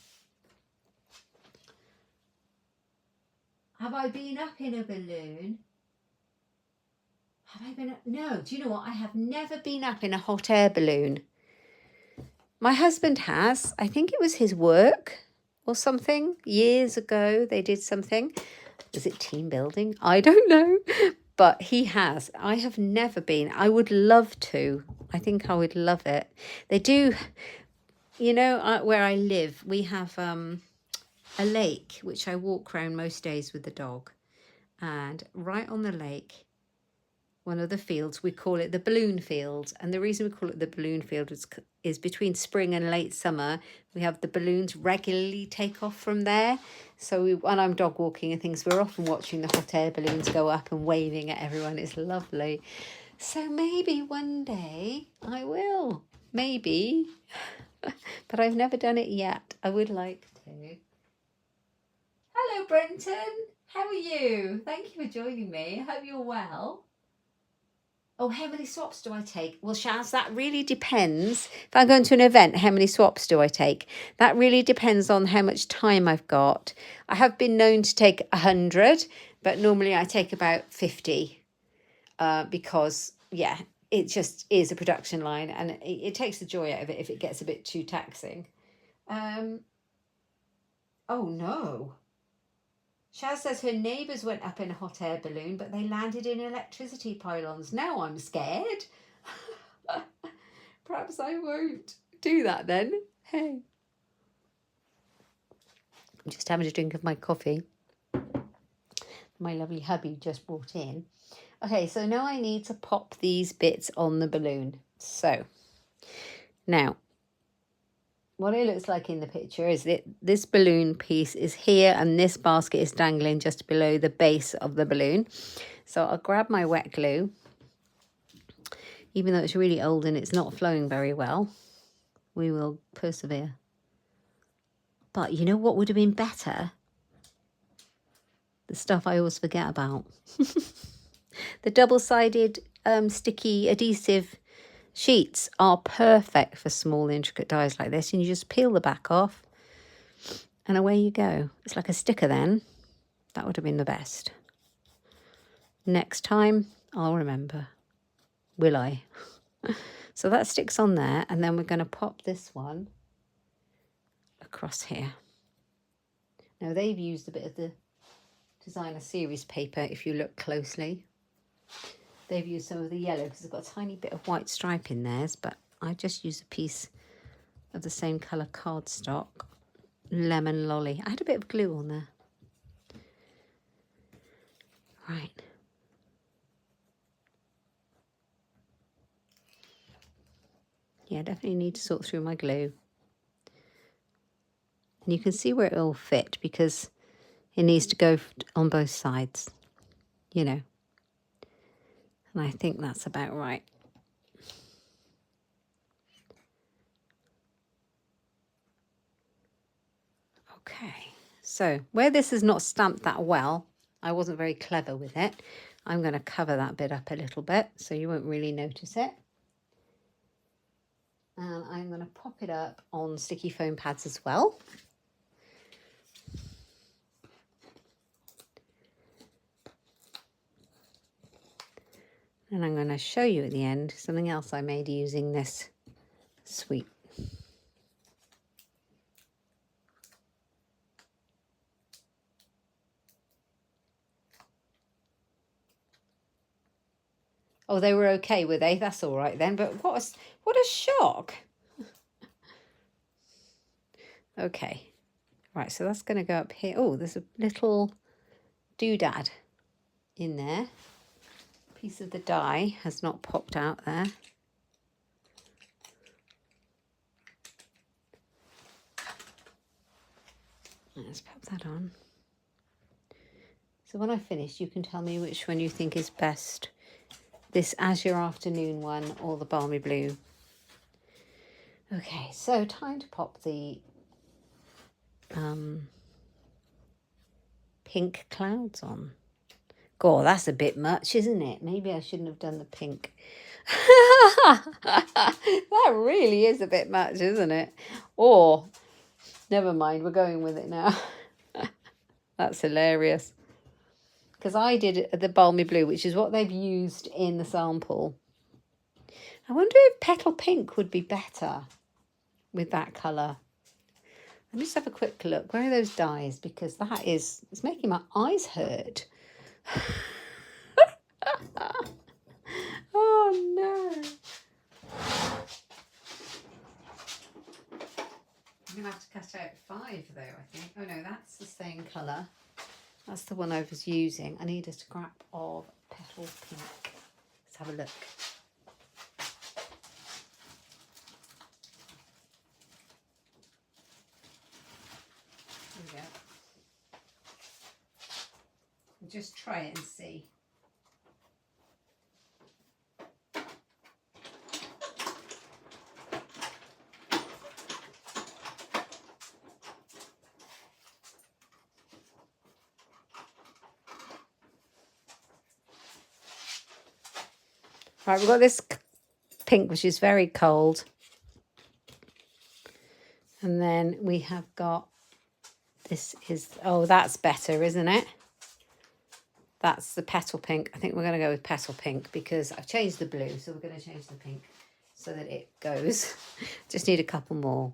Speaker 1: Have I been up in a balloon? Have I been up? No, do you know what? I have never been up in a hot air balloon. My husband has. I think it was his work or something. Years ago, they did something. Was it team building? I don't know. But he has. I have never been. I would love to. I think I would love it. They do, you know, where I live, we have a lake, which I walk around most days with the dog. And right on the lake, one of the fields, we call it the balloon field. And the reason we call it the balloon field is between spring and late summer, we have the balloons regularly take off from there. So when I'm dog walking and things, we're often watching the hot air balloons go up and waving at everyone. It's lovely. So maybe one day I will. Maybe. But I've never done it yet. I would like to. Hello, Brenton. How are you? Thank you for joining me. I hope you're well. Oh, how many swaps do I take? Well, Shaz, that really depends. If I'm going to an event, how many swaps do I take? That really depends on how much time I've got. I have been known to take 100, but normally I take about 50 because, yeah, it just is a production line and it takes the joy out of it if it gets a bit too taxing. Oh, no. Shaz says her neighbours went up in a hot air balloon, but they landed in electricity pylons. Now I'm scared. Perhaps I won't do that then. Hey. I'm just having a drink of my coffee. My lovely hubby just brought in. Okay, so now I need to pop these bits on the balloon. So, now, what it looks like in the picture is that this balloon piece is here and this basket is dangling just below the base of the balloon. So I'll grab my wet glue Even though it's really old and it's not flowing very well, we will persevere. But you know what would have been better? The stuff I always forget about. The double-sided sticky adhesive sheets are perfect for small intricate dies like this, and you just peel the back off and away you go. It's like a sticker then. That would have been the best. Next time I'll remember. Will I? So that sticks on there, and then we're going to pop this one across here. Now they've used a bit of the designer series paper. If you look closely, they've used some of the yellow because it's got a tiny bit of white stripe in theirs, but I just used a piece of the same colour cardstock, lemon lolly. I had a bit of glue on there. Right. Yeah, definitely need to sort through my glue. And you can see where it will fit because it needs to go on both sides, you know. And I think that's about right. Okay, so where this is not stamped that well, I wasn't very clever with it. I'm going to cover that bit up a little bit so you won't really notice it. And I'm going to pop it up on sticky foam pads as well. And I'm going to show you at the end something else I made using this sweet. Oh, they were okay, were they? That's all right then. But what a shock. Okay. Right, so that's going to go up here. Oh, there's a little doodad in there. Piece of the die has not popped out there. Let's pop that on. So when I finish, you can tell me which one you think is best. This Azure Afternoon one or the Balmy Blue. Okay, so time to pop the pink clouds on. God, that's a bit much, isn't it? Maybe I shouldn't have done the pink. That really is a bit much, isn't it? Or, never mind, we're going with it now. That's hilarious. Because I did the Balmy Blue, which is what they've used in the sample. I wonder if Petal Pink would be better with that colour. Let me just have a quick look. Where are those dies? Because that is, it's making my eyes hurt. Oh no. I'm going to have to cut out 5 though, I think. Oh no, that's the same colour. That's the one I was using. I need a scrap of Petal Pink. Let's have a look. There we go. We'll just try it and see. Right, we've got this pink, which is very cold. And then we have got, this is, oh, that's better, isn't it? That's the Petal Pink. I think we're going to go with Petal Pink because I've changed the blue, so we're going to change the pink so that it goes. Just need a couple more.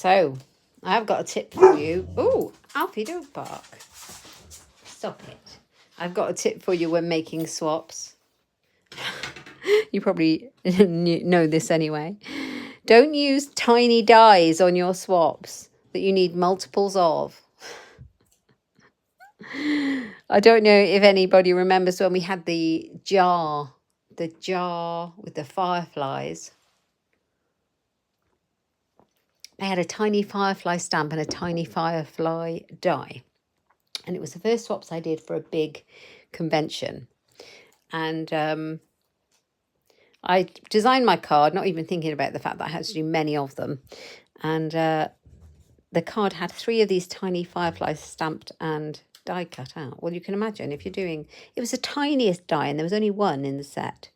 Speaker 1: So, I've got a tip for you. Oh, Alfie, don't bark. Stop it. I've got a tip for you when making swaps. You probably know this anyway. Don't use tiny dies on your swaps that you need multiples of. I don't know if anybody remembers when we had the jar with the fireflies. They had a tiny firefly stamp and a tiny firefly die. And it was the first swaps I did for a big convention. And I designed my card, not even thinking about the fact that I had to do many of them. And the card had 3 of these tiny fireflies stamped and die cut out. Well, you can imagine if you're doing, it was the tiniest die and there was only 1 in the set.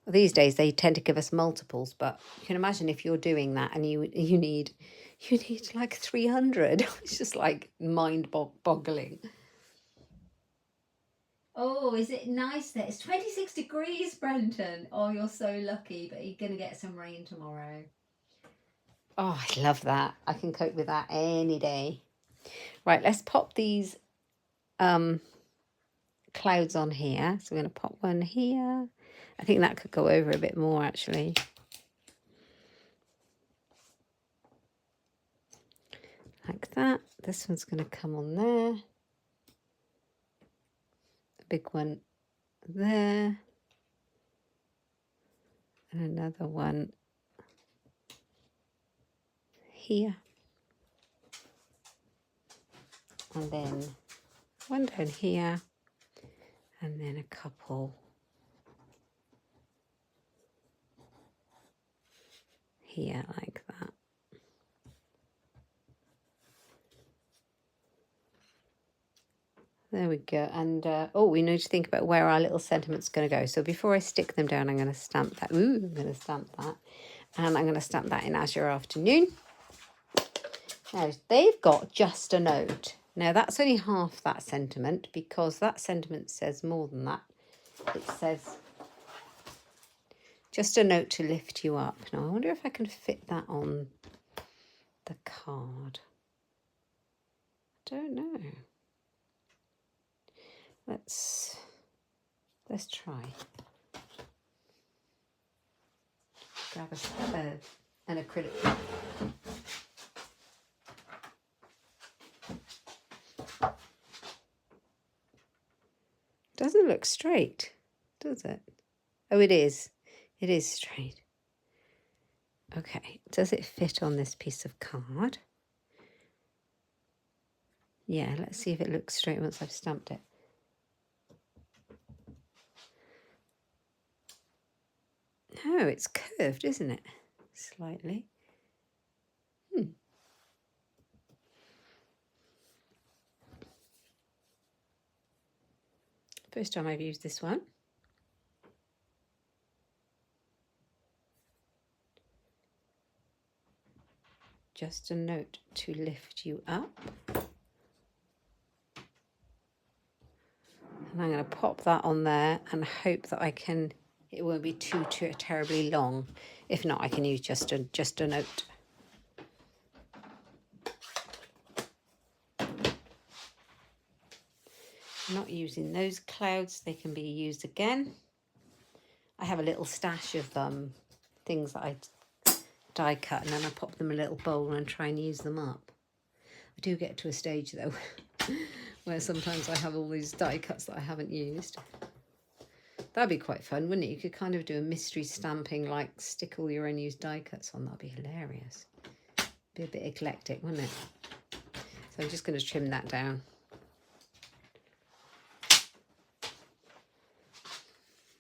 Speaker 1: Well, these days they tend to give us multiples, but you can imagine if you're doing that and you need like 300. It's just like mind-boggling. Oh, is it nice there? It's 26 degrees, Brenton. Oh, you're so lucky, but you're going to get some rain tomorrow. Oh, I love that. I can cope with that any day. Right, let's pop these clouds on here. So we're going to pop one here. I think that could go over a bit more, actually. Like that. This one's going to come on there. A big one there. And another one here. And then one down here. And then a couple here like that. There we go. And oh, we need to think about where our little sentiment's going to go. So before I stick them down, I'm going to stamp that. Ooh, I'm going to stamp that. And I'm going to stamp that in As Your Afternoon. Now, they've got just a note. Now, that's only half that sentiment because that sentiment says more than that. It says, just a note to lift you up. Now, I wonder if I can fit that on the card. I don't know. Let's try. Grab an acrylic. Doesn't look straight, does it? Oh, it is. It is straight. Okay, does it fit on this piece of card? Yeah, let's see if it looks straight once I've stamped it. Oh, it's curved, isn't it? Slightly. First time I've used this one. Just a note to lift you up. And I'm going to pop that on there and hope that it won't be too terribly long. If not, I can use just a note. I'm not using those clouds, they can be used again. I have a little stash of things that I die cut and then I pop them in a little bowl and try and use them up. I do get to a stage though where sometimes I have all these die cuts that I haven't used. That'd be quite fun, wouldn't it? You could kind of do a mystery stamping, like stick all your unused die cuts on. That'd be hilarious. Be a bit eclectic, wouldn't it? So I'm just going to trim that down.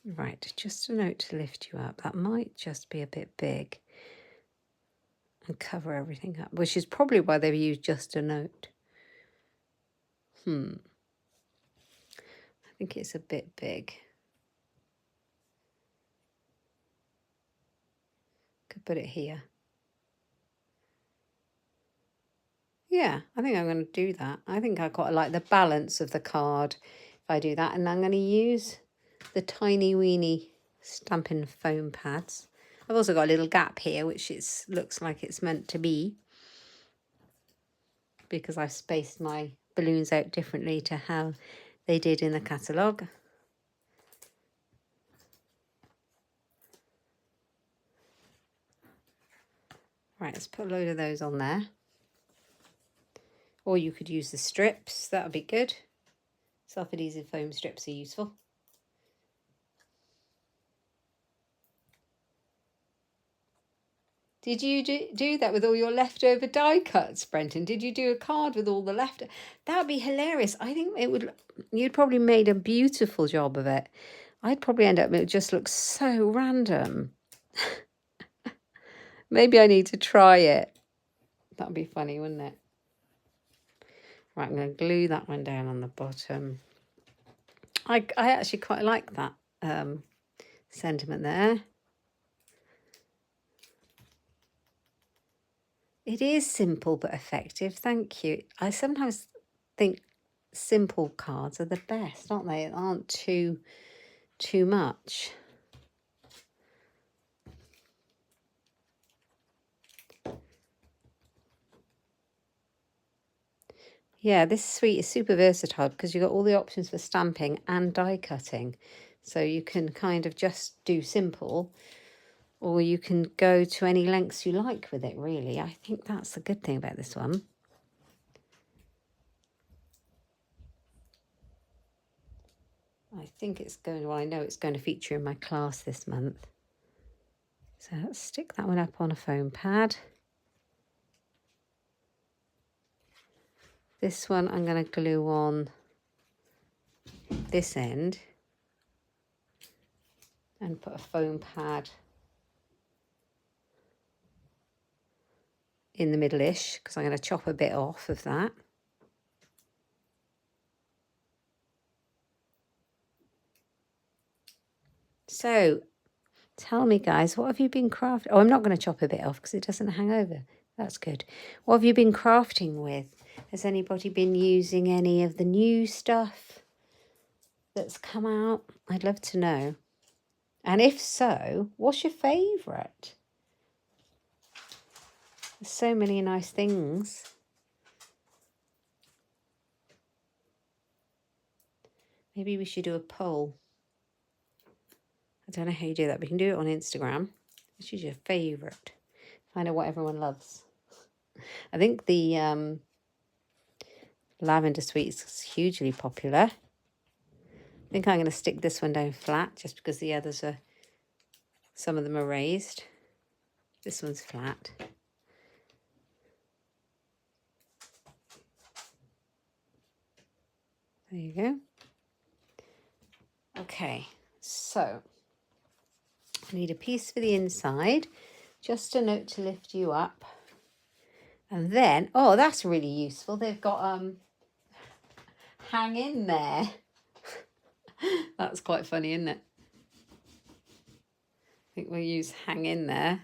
Speaker 1: Right, just a note to lift you up. That might just be a bit big and cover everything up, which is probably why they've used just a note. I think it's a bit big. Could put it here. Yeah, I think I'm going to do that. I think I quite like the balance of the card if I do that. And I'm going to use the tiny weeny Stampin' foam pads. I've also got a little gap here, which looks like it's meant to be. because I've spaced my balloons out differently to how they did in the catalogue. Right, let's put a load of those on there. Or you could use the strips, that would be good. Self-adhesive foam strips are useful. Did you do that with all your leftover die cuts, Brenton? Did you do a card with all the left? That would be hilarious. I think it would. You'd probably made a beautiful job of it. I'd probably end up, it just looks so random. Maybe I need to try it. That would be funny, wouldn't it? Right, I'm going to glue that one down on the bottom. I actually quite like that sentiment there. It is simple but effective, thank you. I sometimes think simple cards are the best, aren't they? It aren't too much. Yeah, this suite is super versatile because you've got all the options for stamping and die cutting. So you can kind of just do simple, or you can go to any lengths you like with it, really. I think that's the good thing about this one. I think it's going, well, I know it's going to feature in my class this month. So let's stick that one up on a foam pad. This one I'm going to glue on this end and put a foam pad in the middle-ish because I'm going to chop a bit off of that. So tell me, guys, what have you been crafting? Oh, I'm not going to chop a bit off because it doesn't hang over. That's good. What have you been crafting with? Has anybody been using any of the new stuff that's come out? I'd love to know. And if so, what's your favourite? There's so many nice things. Maybe we should do a poll. I don't know how you do that, but you can do it on Instagram. Which is your favourite? Find out what everyone loves. I think the lavender suite is hugely popular. I think I'm going to stick this one down flat just because the others are, some of them are raised. This one's flat. There you go. Okay, so I need a piece for the inside, just a note to lift you up. And then, oh, that's really useful. They've got hang in there. That's quite funny, isn't it? I think we'll use hang in there.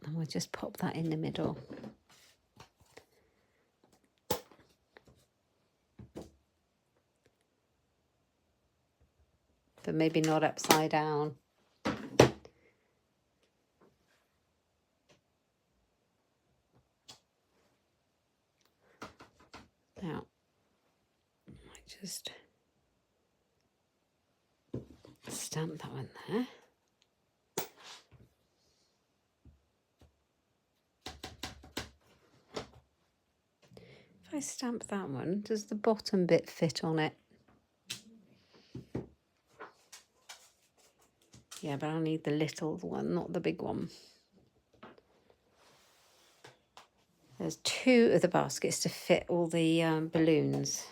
Speaker 1: And we'll just pop that in the middle. But maybe not upside down. Now, I just stamp that one there. If I stamp that one, does the bottom bit fit on it? Yeah, but I'll need the little one, not the big one. There's two of the baskets to fit all the balloons.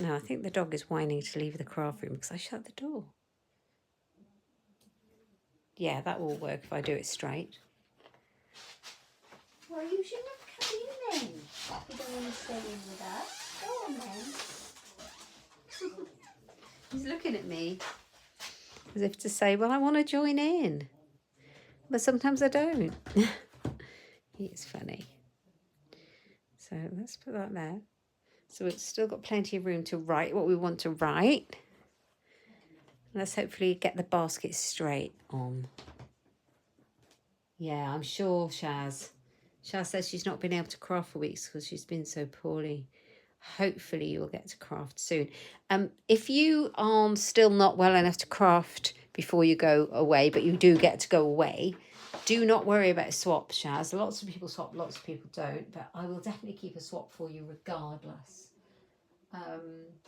Speaker 1: No, I think the dog is whining to leave the craft room because I shut the door. Yeah, that will work if I do it straight. Well, you shouldn't have come in then. You don't want to stay in with us. Go on then. He's looking at me as if to say, well, I want to join in. But sometimes I don't. He's funny. So let's put that there. So it's still got plenty of room to write what we want to write. Let's hopefully get the basket straight on. Yeah, I'm sure Shaz says she's not been able to craft for weeks because she's been so poorly. Hopefully you'll get to craft soon. If you are still not well enough to craft before you go away, but you do get to go away, do not worry about swaps, Shaz. Lots of people swap, lots of people don't, but I will definitely keep a swap for you regardless.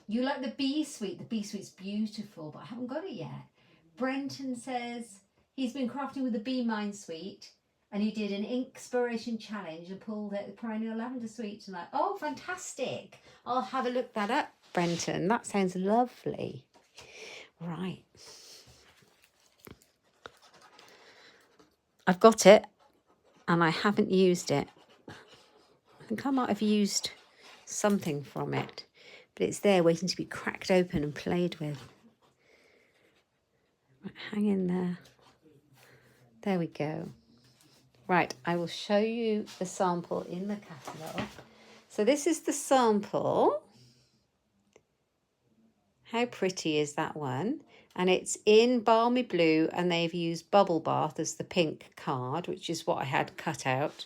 Speaker 1: You like the bee suite. The bee suite's beautiful, but I haven't got it yet. Brenton says he's been crafting with the bee mind suite, and he did an Inkspiration challenge and pulled out the perennial lavender suite tonight. Oh, fantastic. I'll have a look that up, Brenton. That sounds lovely. Right. I've got it, and I haven't used it. I think I might have used something from it, but it's there waiting to be cracked open and played with. Right, hang in there. There we go. Right, I will show you the sample in the catalogue. So this is the sample. How pretty is that one? And it's in Balmy Blue, and they've used Bubble Bath as the pink card, which is what I had cut out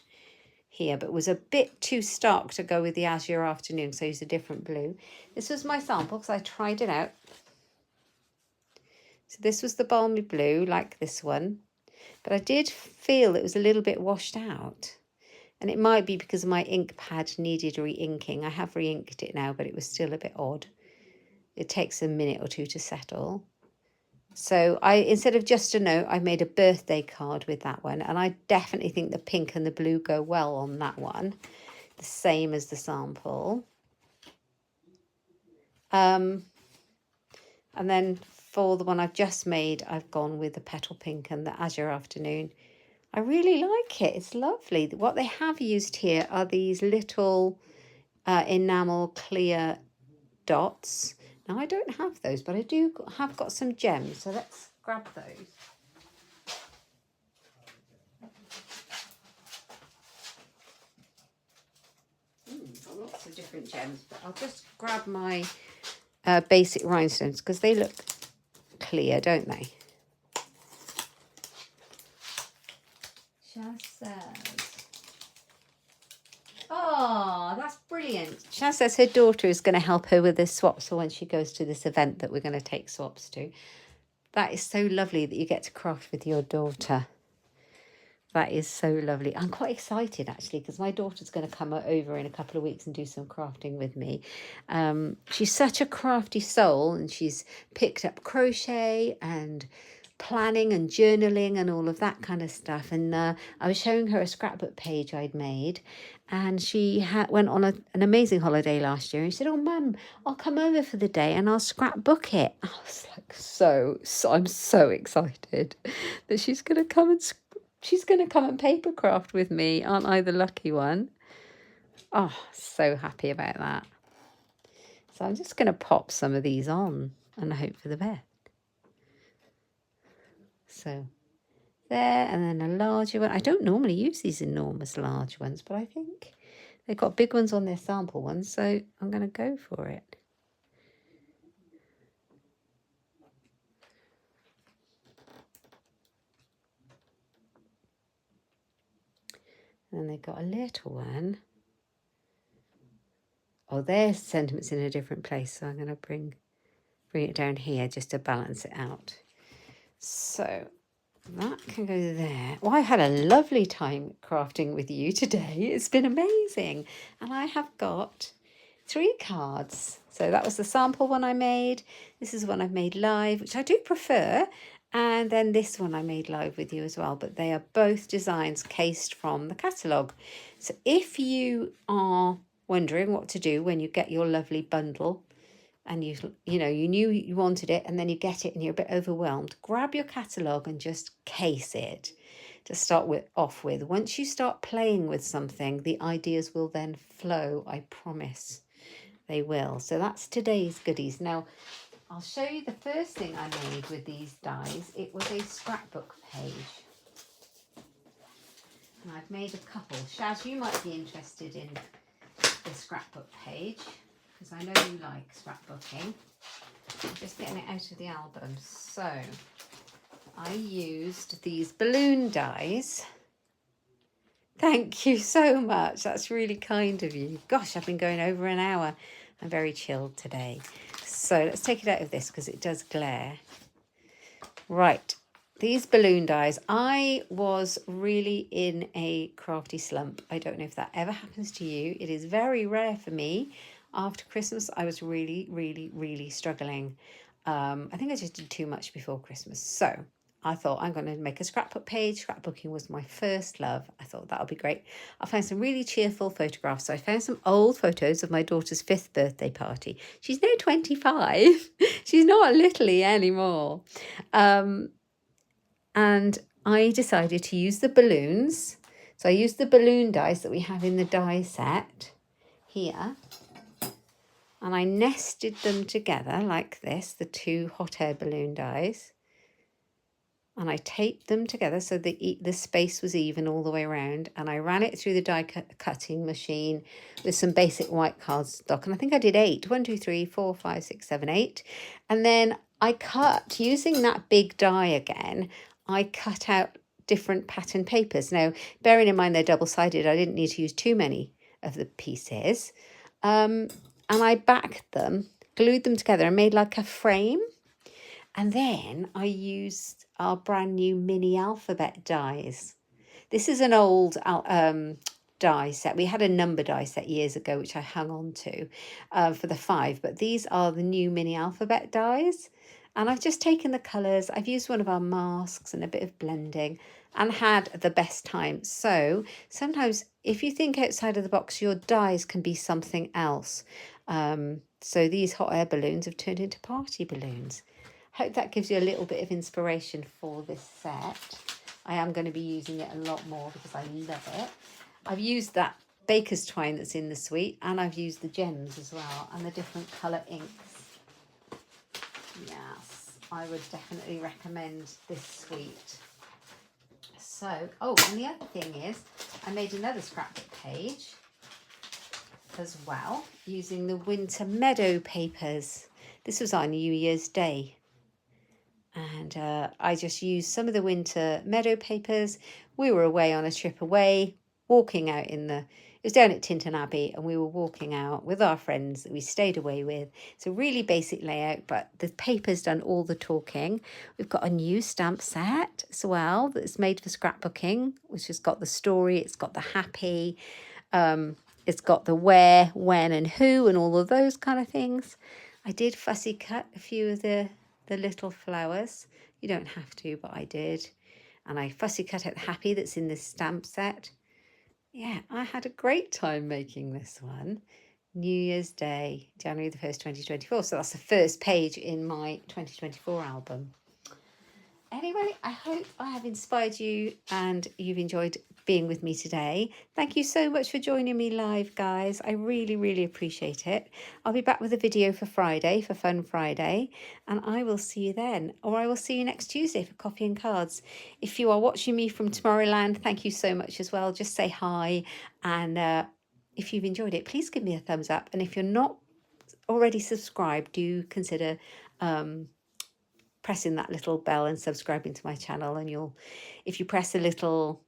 Speaker 1: here, but was a bit too stark to go with the Azure Afternoon, so I used a different blue. This was my sample because I tried it out. So this was the Balmy Blue, like this one. But I did feel it was a little bit washed out. And it might be because my ink pad needed re-inking. I have re-inked it now, but it was still a bit odd. It takes a minute or two to settle. So instead of just a note, I made a birthday card with that one. And I definitely think the pink and the blue go well on that one. The same as the sample. And then for the one I've just made, I've gone with the Petal Pink and the Azure Afternoon. I really like it. It's lovely. What they have used here are these little enamel clear dots. Now, I don't have those, but I have got some gems. So let's grab those. Lots of different gems, but I'll just grab my basic rhinestones because they look clear, don't they? Shaz says, oh, that's brilliant. Shaz says her daughter is going to help her with this swap, so when she goes to this event that we're going to take swaps to. That is so lovely that you get to craft with your daughter. That is so lovely. I'm quite excited actually because my daughter's going to come over in a couple of weeks and do some crafting with me. She's such a crafty soul, and she's picked up crochet and planning and journaling and all of that kind of stuff. And I was showing her a scrapbook page I'd made, and she went on an amazing holiday last year, and she said, oh Mum, I'll come over for the day and I'll scrapbook it. I was like, I'm so excited that she's going to come and paper craft with me. Aren't I the lucky one? Oh, so happy about that. So I'm just going to pop some of these on and hope for the best. So there, and then a larger one. I don't normally use these enormous large ones, but I think they've got big ones on their sample ones, so I'm going to go for it. And then they've got a little one. Oh, their sentiment's in a different place, so I'm going to bring it down here just to balance it out. So that can go there. Well, I had a lovely time crafting with you today. It's been amazing. And I have got 3 cards. So that was the sample one I made. This is one I've made live, which I do prefer. And then this one I made live with you as well. But they are both designs cased from the catalogue. So if you are wondering what to do when you get your lovely bundle, and you knew you wanted it, and then you get it and you're a bit overwhelmed, grab your catalogue and just case it to start off with. Once you start playing with something, the ideas will then flow. I promise they will. So that's today's goodies. Now, I'll show you the first thing I made with these dies. It was a scrapbook page. And I've made a couple. Shaz, you might be interested in the scrapbook page, because I know you like scrapbooking. Just getting it out of the album. So I used these balloon dies. Thank you so much. That's really kind of you. Gosh, I've been going over an hour. I'm very chilled today. So let's take it out of this because it does glare. Right, these balloon dies. I was really in a crafty slump. I don't know if that ever happens to you. It is very rare for me. After Christmas, I was really struggling. I think I just did too much before Christmas. So I thought I'm going to make a scrapbook page. Scrapbooking was my first love. I thought that would be great. I found some really cheerful photographs. So I found some old photos of my daughter's 5th birthday party. She's now 25. She's not littly anymore. And I decided to use the balloons. So I used the balloon dies that we have in the die set here. And I nested them together like this, the 2 hot air balloon dies. And I taped them together so the space was even all the way around. And I ran it through the die cutting machine with some basic white cardstock. And I think I did 8. 1, 2, 3, 4, 5, 6, 7, 8. And then I cut, using that big die again, I cut out different pattern papers. Now, bearing in mind they're double-sided, I didn't need to use too many of the pieces. And I backed them, glued them together and made like a frame. And then I used our brand new mini alphabet dies. This is an old die set. We had a number die set years ago, which I hung on to for the 5. But these are the new mini alphabet dies. And I've just taken the colours. I've used one of our masks and a bit of blending and had the best time. So sometimes if you think outside of the box, your dies can be something else. So these hot air balloons have turned into party balloons. Hope that gives you a little bit of inspiration for this set. I am going to be using it a lot more because I love it. I've used that baker's twine that's in the suite, and I've used the gems as well and the different colour inks. Yes, I would definitely recommend this suite. So, oh, and the other thing is I made another scrapbook page as well using the winter meadow papers. This was on New Year's Day. And I just used some of the winter meadow papers. We were away on a trip away, walking out in it was down at Tinton Abbey, and we were walking out with our friends that we stayed away with. It's a really basic layout, but the paper's done all the talking. We've got a new stamp set as well that's made for scrapbooking, which has got the story, it's got the happy, it's got the where, when and who and all of those kind of things. I did fussy cut a few of the little flowers. You don't have to, but I did. And I fussy cut out the happy that's in this stamp set. Yeah, I had a great time making this one. New Year's Day, January the 1st, 2024. So that's the first page in my 2024 album. Anyway, I hope I have inspired you and you've enjoyed being with me today. Thank you so much for joining me live, guys. I really appreciate it. I'll be back with a video for Friday, for Fun Friday, and I will see you then, or I will see you next Tuesday for Coffee and Cards. If you are watching me from Tomorrowland, thank you so much as well. Just say hi, and if you've enjoyed it, please give me a thumbs up. And if you're not already subscribed, do consider pressing that little bell and subscribing to my channel. And if you press a little,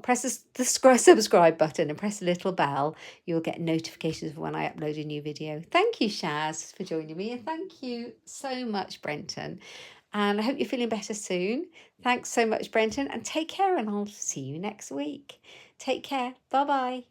Speaker 1: press the subscribe button and press a little bell, you'll get notifications when I upload a new video. Thank you, Shaz, for joining me, and thank you so much, Brenton. And I hope you're feeling better soon. Thanks so much, Brenton, and take care, and I'll see you next week. Take care. Bye-bye.